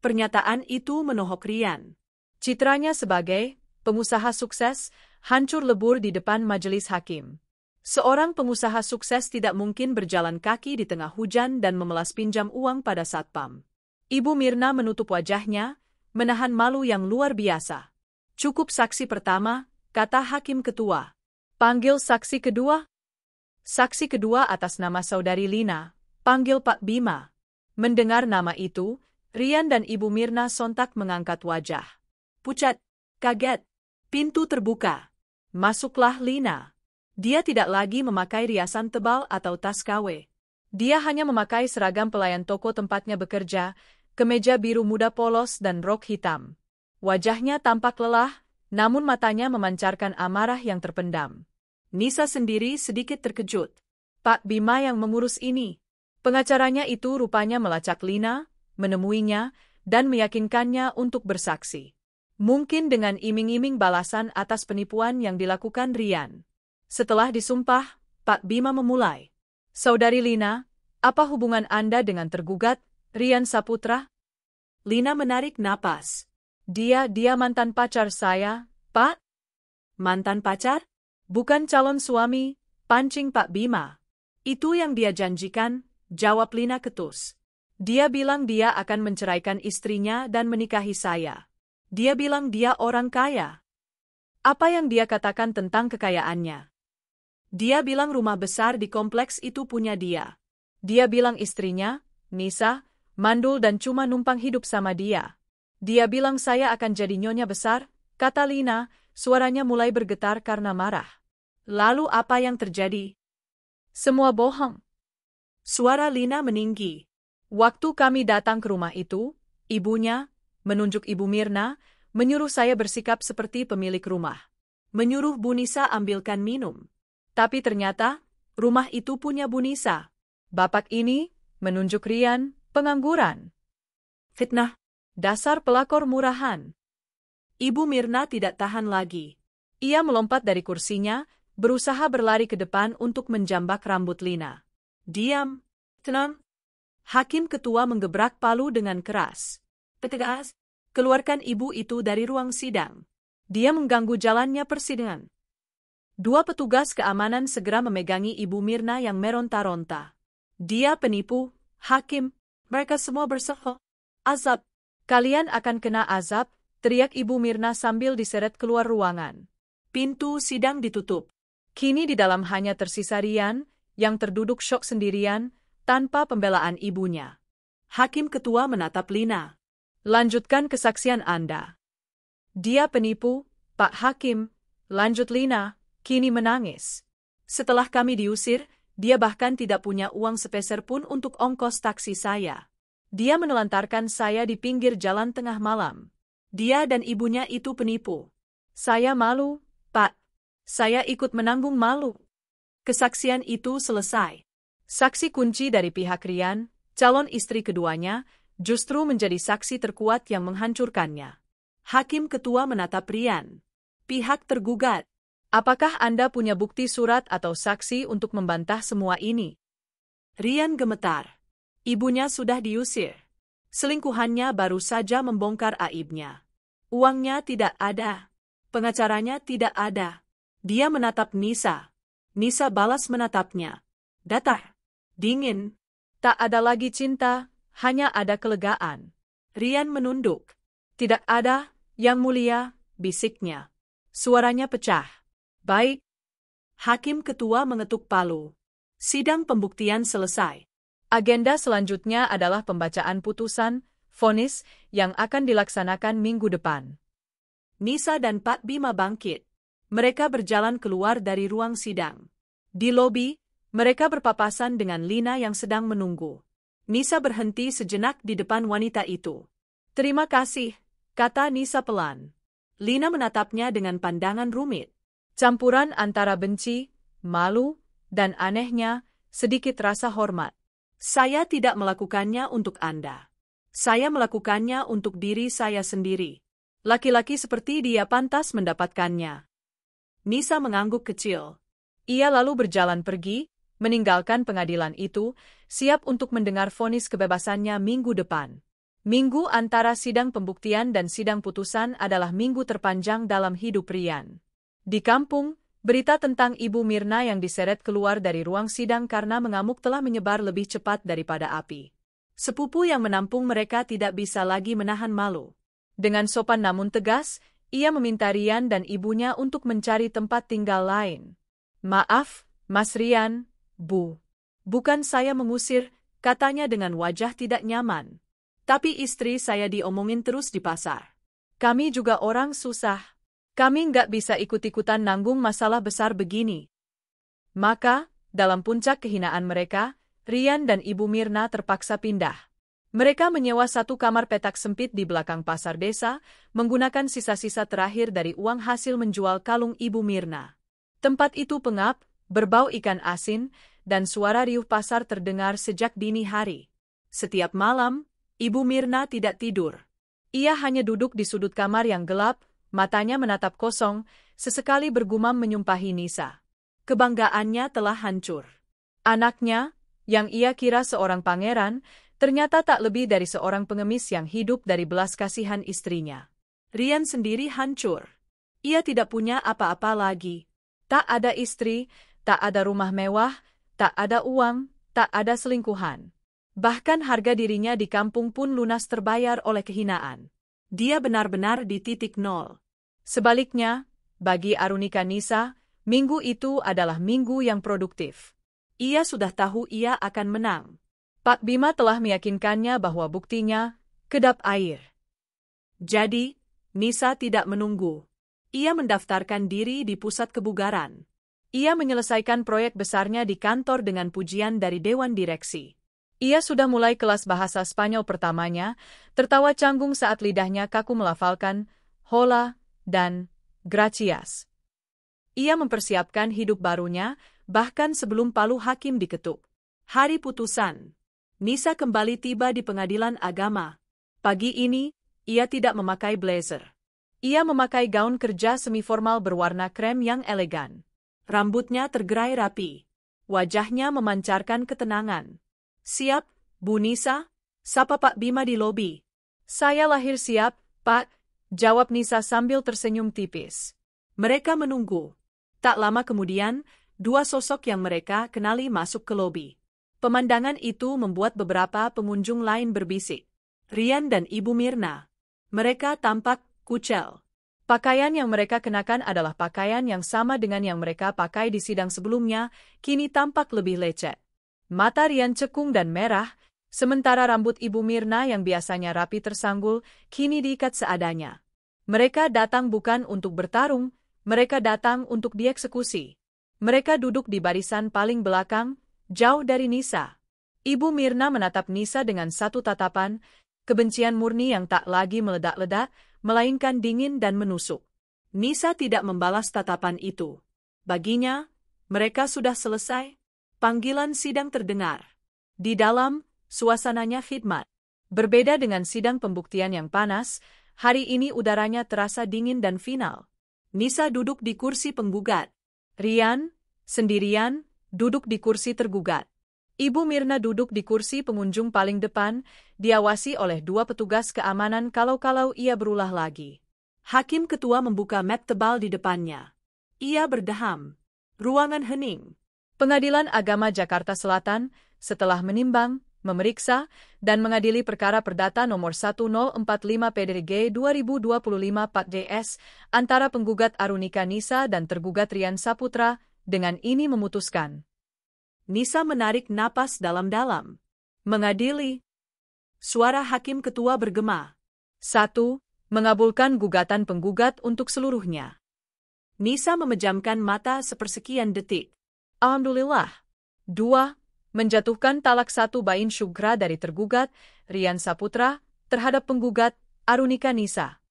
Pernyataan itu menohok Rian. Citranya sebagai pengusaha sukses hancur lebur di depan majelis hakim. Seorang pengusaha sukses tidak mungkin berjalan kaki di tengah hujan dan memelas pinjam uang pada satpam. Ibu Mirna menutup wajahnya, menahan malu yang luar biasa. "Cukup saksi pertama," kata hakim ketua. "Panggil saksi kedua." Saksi kedua atas nama Saudari Lina, panggil Pak Bima. Mendengar nama itu, Rian dan Ibu Mirna sontak mengangkat wajah. Pucat, kaget. Pintu terbuka. Masuklah Lina. Dia tidak lagi memakai riasan tebal atau tas KW. Dia hanya memakai seragam pelayan toko tempatnya bekerja, kemeja biru muda polos dan rok hitam. Wajahnya tampak lelah, namun matanya memancarkan amarah yang terpendam. Nisa sendiri sedikit terkejut. Pak Bima yang mengurus ini. Pengacaranya itu rupanya melacak Lina, menemuinya, dan meyakinkannya untuk bersaksi. Mungkin dengan iming-iming balasan atas penipuan yang dilakukan Rian. Setelah disumpah, Pak Bima memulai. "Saudari Lina, apa hubungan Anda dengan tergugat, Rian Saputra?" Lina menarik napas. Dia mantan pacar saya, Pak." "Mantan pacar? Bukan calon suami," pancing Pak Bima. "Itu yang dia janjikan," jawab Lina ketus. "Dia bilang dia akan menceraikan istrinya dan menikahi saya. Dia bilang dia orang kaya." "Apa yang dia katakan tentang kekayaannya?" "Dia bilang rumah besar di kompleks itu punya dia. Dia bilang istrinya, Nisa, mandul dan cuma numpang hidup sama dia. Dia bilang saya akan jadi nyonya besar," kata Lina, suaranya mulai bergetar karena marah. "Lalu apa yang terjadi?" "Semua bohong." Suara Lina meninggi. "Waktu kami datang ke rumah itu, ibunya," menunjuk Ibu Mirna, "menyuruh saya bersikap seperti pemilik rumah. Menyuruh Bu Nisa ambilkan minum. Tapi ternyata, rumah itu punya Bu Nisa. Bapak ini," menunjuk Rian, "pengangguran. Fitnah. Dasar pelakor murahan." Ibu Mirna tidak tahan lagi. Ia melompat dari kursinya, berusaha berlari ke depan untuk menjambak rambut Lina. "Diam. Tenang." Hakim ketua menggebrak palu dengan keras. "Tegas, keluarkan ibu itu dari ruang sidang. Dia mengganggu jalannya persidangan." 2 petugas keamanan segera memegangi Ibu Mirna yang meronta-ronta. "Dia penipu, Hakim. Mereka semua bersalah. Azab. Kalian akan kena azab," teriak Ibu Mirna sambil diseret keluar ruangan. Pintu sidang ditutup. Kini di dalam hanya tersisa Rian, yang terduduk syok sendirian, tanpa pembelaan ibunya. Hakim ketua menatap Lina. Lanjutkan kesaksian Anda. Dia penipu, Pak Hakim, lanjut Lina, kini menangis. Setelah kami diusir, dia bahkan tidak punya uang sepeser pun untuk ongkos taksi saya. Dia menelantarkan saya di pinggir jalan tengah malam. Dia dan ibunya itu penipu. Saya malu, Pak. Saya ikut menanggung malu. Kesaksian itu selesai. Saksi kunci dari pihak Rian, calon istri keduanya, justru menjadi saksi terkuat yang menghancurkannya. Hakim ketua menatap Rian. Pihak tergugat. Apakah Anda punya bukti surat atau saksi untuk membantah semua ini? Rian gemetar. Ibunya sudah diusir. Selingkuhannya baru saja membongkar aibnya. Uangnya tidak ada. Pengacaranya tidak ada. Dia menatap Nisa. Nisa balas menatapnya. Datar. Dingin. Tak ada lagi cinta, hanya ada kelegaan. Rian menunduk. Tidak ada, Yang Mulia, bisiknya. Suaranya pecah. Baik. Hakim ketua mengetuk palu. Sidang pembuktian selesai. Agenda selanjutnya adalah pembacaan putusan, vonis, yang akan dilaksanakan minggu depan. Nisa dan Pak Bima bangkit. Mereka berjalan keluar dari ruang sidang. Di lobi, mereka berpapasan dengan Lina yang sedang menunggu. Nisa berhenti sejenak di depan wanita itu. Terima kasih, kata Nisa pelan. Lina menatapnya dengan pandangan rumit. Campuran antara benci, malu, dan anehnya, sedikit rasa hormat. Saya tidak melakukannya untuk Anda. Saya melakukannya untuk diri saya sendiri. Laki-laki seperti dia pantas mendapatkannya. Nisa mengangguk kecil. Ia lalu berjalan pergi, meninggalkan pengadilan itu, siap untuk mendengar vonis kebebasannya minggu depan. Minggu antara sidang pembuktian dan sidang putusan adalah minggu terpanjang dalam hidup Rian. Di kampung, berita tentang Ibu Mirna yang diseret keluar dari ruang sidang karena mengamuk telah menyebar lebih cepat daripada api. Sepupu yang menampung mereka tidak bisa lagi menahan malu. Dengan sopan namun tegas, ia meminta Rian dan ibunya untuk mencari tempat tinggal lain. Maaf, Mas Rian, Bu. Bukan saya mengusir, katanya dengan wajah tidak nyaman. Tapi istri saya diomongin terus di pasar. Kami juga orang susah. Kami nggak bisa ikut-ikutan nanggung masalah besar begini. Maka, dalam puncak kehinaan mereka, Rian dan Ibu Mirna terpaksa pindah. Mereka menyewa satu kamar petak sempit di belakang pasar desa, menggunakan sisa-sisa terakhir dari uang hasil menjual kalung Ibu Mirna. Tempat itu pengap, berbau ikan asin, dan suara riuh pasar terdengar sejak dini hari. Setiap malam, Ibu Mirna tidak tidur. Ia hanya duduk di sudut kamar yang gelap, matanya menatap kosong, sesekali bergumam menyumpahi Nisa. Kebanggaannya telah hancur. Anaknya, yang ia kira seorang pangeran, ternyata tak lebih dari seorang pengemis yang hidup dari belas kasihan istrinya. Rian sendiri hancur. Ia tidak punya apa-apa lagi. Tak ada istri, tak ada rumah mewah, tak ada uang, tak ada selingkuhan. Bahkan harga dirinya di kampung pun lunas terbayar oleh kehinaan. Dia benar-benar di titik nol. Sebaliknya, bagi Arunika Nisa, minggu itu adalah minggu yang produktif. Ia sudah tahu ia akan menang. Pak Bima telah meyakinkannya bahwa buktinya kedap air. Jadi, Nisa tidak menunggu. Ia mendaftarkan diri di pusat kebugaran. Ia menyelesaikan proyek besarnya di kantor dengan pujian dari Dewan Direksi. Ia sudah mulai kelas bahasa Spanyol pertamanya, tertawa canggung saat lidahnya kaku melafalkan hola dan gracias. Ia mempersiapkan hidup barunya, bahkan sebelum palu hakim diketuk. Hari putusan. Nisa kembali tiba di pengadilan agama. Pagi ini, ia tidak memakai blazer. Ia memakai gaun kerja semiformal berwarna krem yang elegan. Rambutnya tergerai rapi. Wajahnya memancarkan ketenangan. Siap, Bu Nisa? Sapa Pak Bima di lobi. Saya lahir siap, Pak, jawab Nisa sambil tersenyum tipis. Mereka menunggu. Tak lama kemudian, dua sosok yang mereka kenali masuk ke lobi. Pemandangan itu membuat beberapa pengunjung lain berbisik. Rian dan Ibu Mirna. Mereka tampak kucel. Pakaian yang mereka kenakan adalah pakaian yang sama dengan yang mereka pakai di sidang sebelumnya, kini tampak lebih lecet. Mata Rian cekung dan merah, sementara rambut Ibu Mirna yang biasanya rapi tersanggul, kini diikat seadanya. Mereka datang bukan untuk bertarung, mereka datang untuk dieksekusi. Mereka duduk di barisan paling belakang, jauh dari Nisa. Ibu Mirna menatap Nisa dengan satu tatapan, kebencian murni yang tak lagi meledak-ledak, melainkan dingin dan menusuk. Nisa tidak membalas tatapan itu. Baginya, mereka sudah selesai. Panggilan sidang terdengar. Di dalam, suasananya khidmat. Berbeda dengan sidang pembuktian yang panas, hari ini udaranya terasa dingin dan final. Nisa duduk di kursi penggugat. Rian, sendirian, duduk di kursi tergugat. Ibu Mirna duduk di kursi pengunjung paling depan, diawasi oleh dua petugas keamanan kalau-kalau ia berulah lagi. Hakim ketua membuka mat tebal di depannya. Ia berdeham. Ruangan hening. Pengadilan Agama Jakarta Selatan, setelah menimbang, memeriksa, dan mengadili perkara perdata nomor 1045 PDG 2025 4DS antara penggugat Arunika Nisa dan tergugat Rian Saputra, dengan ini memutuskan. Nisa menarik napas dalam-dalam. Mengadili. Suara hakim ketua bergema. 1. Mengabulkan gugatan penggugat untuk seluruhnya. Nisa memejamkan mata sepersekian detik. Alhamdulillah. 2. Menjatuhkan talak 1 bain syugra dari tergugat, Rian Saputra, terhadap penggugat, Arunika Nisa.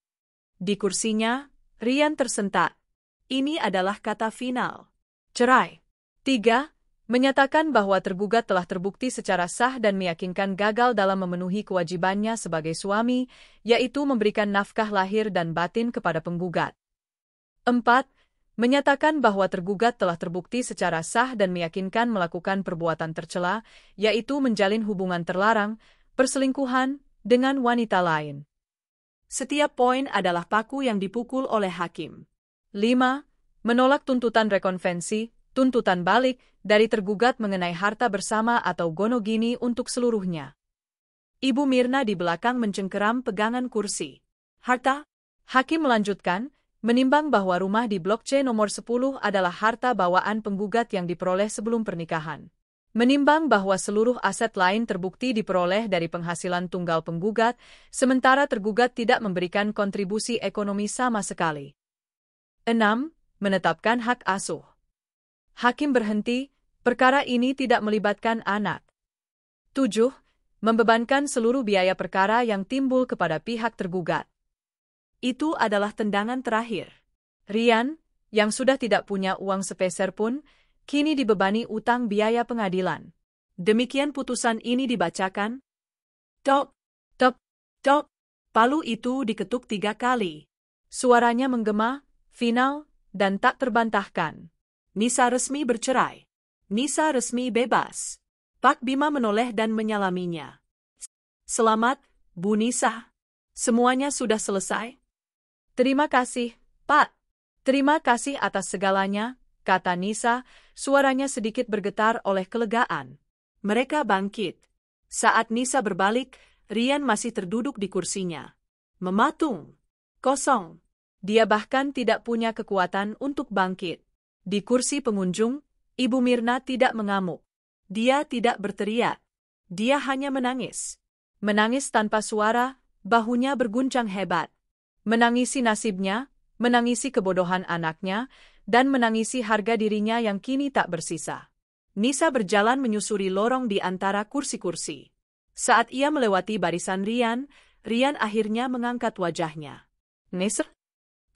Di kursinya, Rian tersentak. Ini adalah kata final. Cerai. 3. Menyatakan bahwa tergugat telah terbukti secara sah dan meyakinkan gagal dalam memenuhi kewajibannya sebagai suami, yaitu memberikan nafkah lahir dan batin kepada penggugat. 4. Menyatakan bahwa tergugat telah terbukti secara sah dan meyakinkan melakukan perbuatan tercela, yaitu menjalin hubungan terlarang, perselingkuhan, dengan wanita lain. Setiap poin adalah paku yang dipukul oleh hakim. 5. Menolak tuntutan rekonvensi, tuntutan balik, dari tergugat mengenai harta bersama atau gonogini untuk seluruhnya. Ibu Mirna di belakang mencengkeram pegangan kursi. Harta? Hakim melanjutkan, menimbang bahwa rumah di Blok C nomor 10 adalah harta bawaan penggugat yang diperoleh sebelum pernikahan. Menimbang bahwa seluruh aset lain terbukti diperoleh dari penghasilan tunggal penggugat, sementara tergugat tidak memberikan kontribusi ekonomi sama sekali. 6. Menetapkan hak asuh. Hakim berhenti, perkara ini tidak melibatkan anak. 7. Membebankan seluruh biaya perkara yang timbul kepada pihak tergugat. Itu adalah tendangan terakhir. Rian, yang sudah tidak punya uang sepeser pun, kini dibebani utang biaya pengadilan. Demikian putusan ini dibacakan. Tok, tok, tok. Palu itu diketuk 3 kali. Suaranya menggema, final, dan tak terbantahkan. Nisa resmi bercerai. Nisa resmi bebas. Pak Bima menoleh dan menyalaminya. Selamat, Bu Nisa. Semuanya sudah selesai? Terima kasih, Pak. Terima kasih atas segalanya, kata Nisa, suaranya sedikit bergetar oleh kelegaan. Mereka bangkit. Saat Nisa berbalik, Rian masih terduduk di kursinya. Mematung. Kosong. Dia bahkan tidak punya kekuatan untuk bangkit. Di kursi pengunjung, Ibu Mirna tidak mengamuk. Dia tidak berteriak. Dia hanya menangis. Menangis tanpa suara, bahunya berguncang hebat. Menangisi nasibnya, menangisi kebodohan anaknya, dan menangisi harga dirinya yang kini tak bersisa. Nisa berjalan menyusuri lorong di antara kursi-kursi. Saat ia melewati barisan Rian, Rian akhirnya mengangkat wajahnya. Nisr?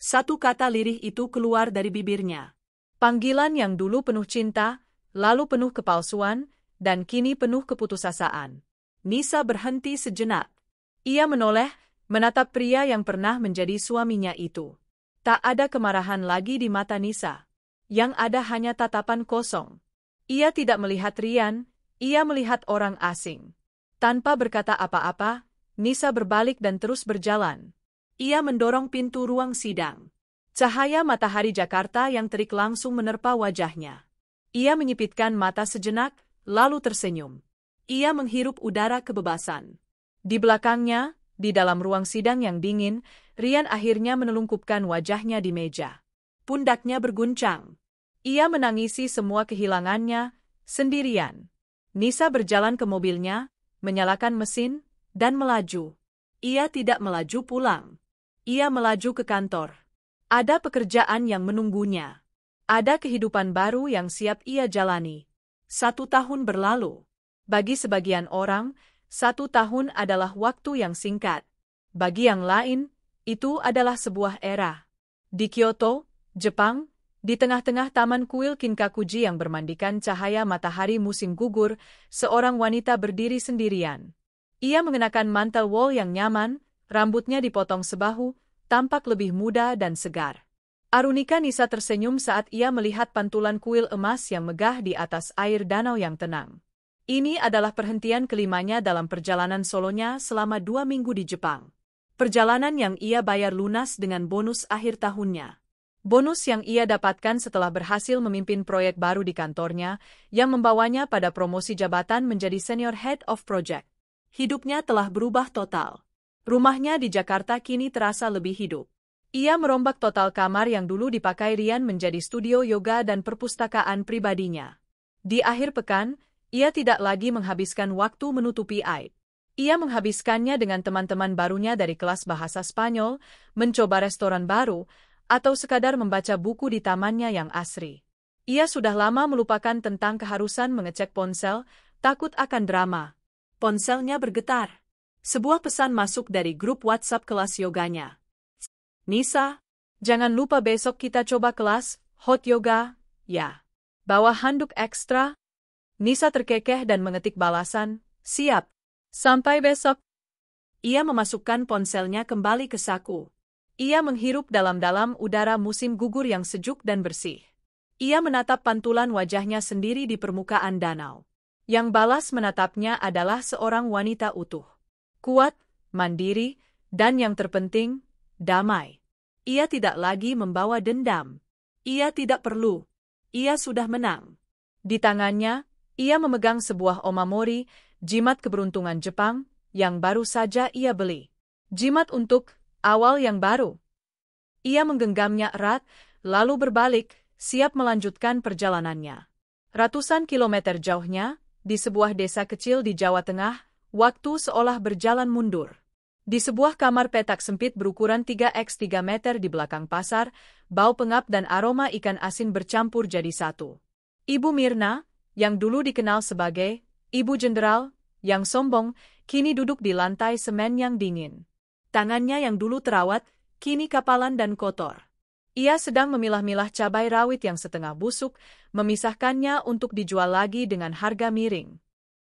Satu kata lirih itu keluar dari bibirnya. Panggilan yang dulu penuh cinta, lalu penuh kepalsuan, dan kini penuh keputusasaan. Nisa berhenti sejenak. Ia menoleh, menatap pria yang pernah menjadi suaminya itu. Tak ada kemarahan lagi di mata Nisa. Yang ada hanya tatapan kosong. Ia tidak melihat Rian, ia melihat orang asing. Tanpa berkata apa-apa, Nisa berbalik dan terus berjalan. Ia mendorong pintu ruang sidang. Cahaya matahari Jakarta yang terik langsung menerpa wajahnya. Ia menyipitkan mata sejenak, lalu tersenyum. Ia menghirup udara kebebasan. Di belakangnya, Di dalam ruang sidang yang dingin, Rian akhirnya menelungkupkan wajahnya di meja. Pundaknya berguncang. Ia menangisi semua kehilangannya sendirian. Nisa berjalan ke mobilnya, menyalakan mesin, dan melaju. Ia tidak melaju pulang. Ia melaju ke kantor. Ada pekerjaan yang menunggunya. Ada kehidupan baru yang siap ia jalani. 1 tahun berlalu. Bagi sebagian orang, 1 tahun adalah waktu yang singkat. Bagi yang lain, itu adalah sebuah era. Di Kyoto, Jepang, di tengah-tengah taman kuil Kinkakuji yang bermandikan cahaya matahari musim gugur, seorang wanita berdiri sendirian. Ia mengenakan mantel wol yang nyaman, rambutnya dipotong sebahu, tampak lebih muda dan segar. Arunika Nisa tersenyum saat ia melihat pantulan kuil emas yang megah di atas air danau yang tenang. Ini adalah perhentian kelimanya dalam perjalanan solonya selama 2 minggu di Jepang. Perjalanan yang ia bayar lunas dengan bonus akhir tahunnya. Bonus yang ia dapatkan setelah berhasil memimpin proyek baru di kantornya, yang membawanya pada promosi jabatan menjadi Senior Head of Project. Hidupnya telah berubah total. Rumahnya di Jakarta kini terasa lebih hidup. Ia merombak total kamar yang dulu dipakai Rian menjadi studio yoga dan perpustakaan pribadinya. Di akhir pekan, ia tidak lagi menghabiskan waktu menutupi aib. Ia menghabiskannya dengan teman-teman barunya dari kelas bahasa Spanyol, mencoba restoran baru, atau sekadar membaca buku di tamannya yang asri. Ia sudah lama melupakan tentang keharusan mengecek ponsel, takut akan drama. Ponselnya bergetar. Sebuah pesan masuk dari grup WhatsApp kelas yoganya. Nisa, jangan lupa besok kita coba kelas hot yoga, ya. Bawa handuk ekstra. Nisa terkekeh dan mengetik balasan, siap. Sampai besok. Ia memasukkan ponselnya kembali ke saku. Ia menghirup dalam-dalam udara musim gugur yang sejuk dan bersih. Ia menatap pantulan wajahnya sendiri di permukaan danau. Yang balas menatapnya adalah seorang wanita utuh. Kuat, mandiri, dan yang terpenting, damai. Ia tidak lagi membawa dendam. Ia tidak perlu. Ia sudah menang. Di tangannya, ia memegang sebuah omamori, jimat keberuntungan Jepang, yang baru saja ia beli. Jimat untuk awal yang baru. Ia menggenggamnya erat, lalu berbalik, siap melanjutkan perjalanannya. Ratusan kilometer jauhnya, di sebuah desa kecil di Jawa Tengah, waktu seolah berjalan mundur. Di sebuah kamar petak sempit berukuran 3x3 meter di belakang pasar, bau pengap dan aroma ikan asin bercampur jadi satu. Ibu Mirna, yang dulu dikenal sebagai Ibu Jenderal, yang sombong, kini duduk di lantai semen yang dingin. Tangannya yang dulu terawat, kini kapalan dan kotor. Ia sedang memilah-milah cabai rawit yang setengah busuk, memisahkannya untuk dijual lagi dengan harga miring.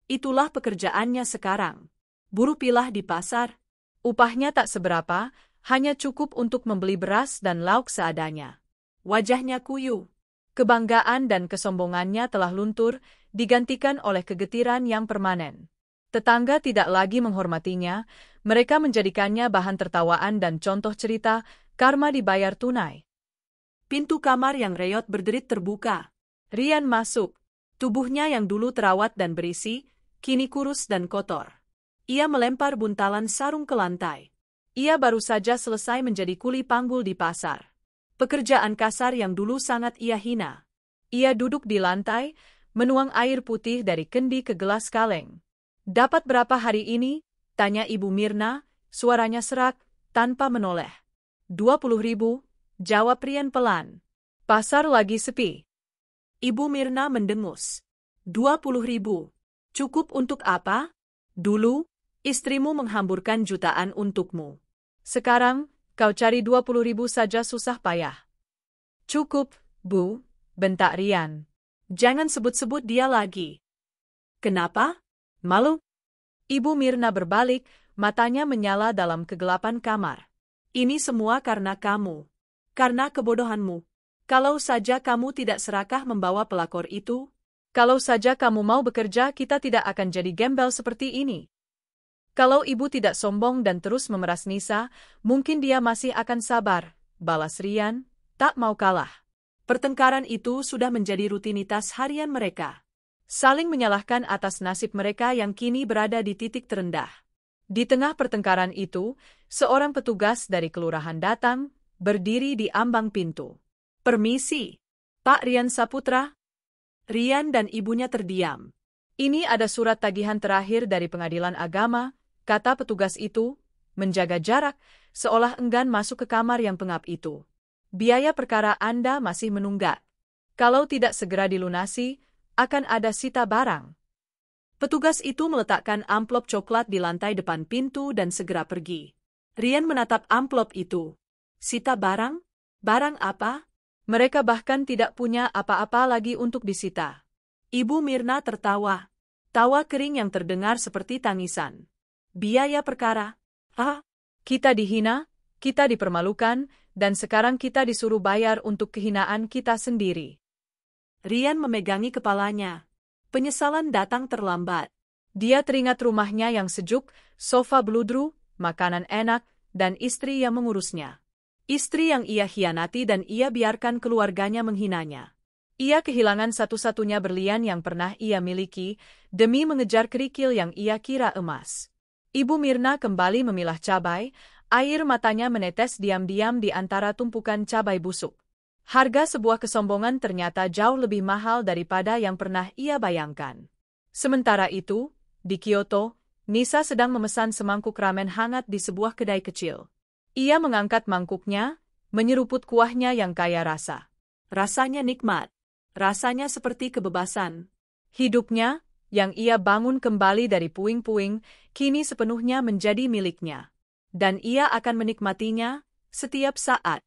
Itulah pekerjaannya sekarang. Buruh pilah di pasar. Upahnya tak seberapa, hanya cukup untuk membeli beras dan lauk seadanya. Wajahnya kuyu. Kebanggaan dan kesombongannya telah luntur, digantikan oleh kegetiran yang permanen. Tetangga tidak lagi menghormatinya, mereka menjadikannya bahan tertawaan dan contoh cerita, karma dibayar tunai. Pintu kamar yang reot berderit terbuka. Rian masuk. Tubuhnya yang dulu terawat dan berisi, kini kurus dan kotor. Ia melempar buntalan sarung ke lantai. Ia baru saja selesai menjadi kuli panggul di pasar. Pekerjaan kasar yang dulu sangat ia hina. Ia duduk di lantai, menuang air putih dari kendi ke gelas kaleng. Dapat berapa hari ini? Tanya Ibu Mirna, suaranya serak, tanpa menoleh. 20.000, jawab Rian pelan. Pasar lagi sepi. Ibu Mirna mendengus. 20.000. Cukup untuk apa? Dulu, istrimu menghamburkan jutaan untukmu. Sekarang, kau cari 20.000 saja susah payah. Cukup, Bu, bentak Rian. Jangan sebut-sebut dia lagi. Kenapa? Malu? Ibu Mirna berbalik, matanya menyala dalam kegelapan kamar. Ini semua karena kamu. Karena kebodohanmu. Kalau saja kamu tidak serakah membawa pelakor itu, kalau saja kamu mau bekerja, kita tidak akan jadi gembel seperti ini. Kalau ibu tidak sombong dan terus memeras Nisa, mungkin dia masih akan sabar, balas Rian, tak mau kalah. Pertengkaran itu sudah menjadi rutinitas harian mereka. Saling menyalahkan atas nasib mereka yang kini berada di titik terendah. Di tengah pertengkaran itu, seorang petugas dari kelurahan datang, berdiri di ambang pintu. "Permisi, Pak Rian Saputra." Rian dan ibunya terdiam. "Ini ada surat tagihan terakhir dari pengadilan agama," kata petugas itu, menjaga jarak, seolah enggan masuk ke kamar yang pengap itu. "Biaya perkara Anda masih menunggak. Kalau tidak segera dilunasi, akan ada sita barang." Petugas itu meletakkan amplop coklat di lantai depan pintu dan segera pergi. Rian menatap amplop itu. "Sita barang? Barang apa?" Mereka bahkan tidak punya apa-apa lagi untuk disita. Ibu Mirna tertawa. Tawa kering yang terdengar seperti tangisan. "Biaya perkara? Ah, kita dihina, kita dipermalukan, dan sekarang kita disuruh bayar untuk kehinaan kita sendiri." Rian memegangi kepalanya. Penyesalan datang terlambat. Dia teringat rumahnya yang sejuk, sofa beludru, makanan enak, dan istri yang mengurusnya. Istri yang ia hianati dan ia biarkan keluarganya menghinanya. Ia kehilangan satu-satunya berlian yang pernah ia miliki, demi mengejar kerikil yang ia kira emas. Ibu Mirna kembali memilah cabai, air matanya menetes diam-diam di antara tumpukan cabai busuk. Harga sebuah kesombongan ternyata jauh lebih mahal daripada yang pernah ia bayangkan. Sementara itu, di Kyoto, Nisa sedang memesan semangkuk ramen hangat di sebuah kedai kecil. Ia mengangkat mangkuknya, menyeruput kuahnya yang kaya rasa. Rasanya nikmat. Rasanya seperti kebebasan. Hidupnya, yang ia bangun kembali dari puing-puing, kini sepenuhnya menjadi miliknya. Dan ia akan menikmatinya setiap saat.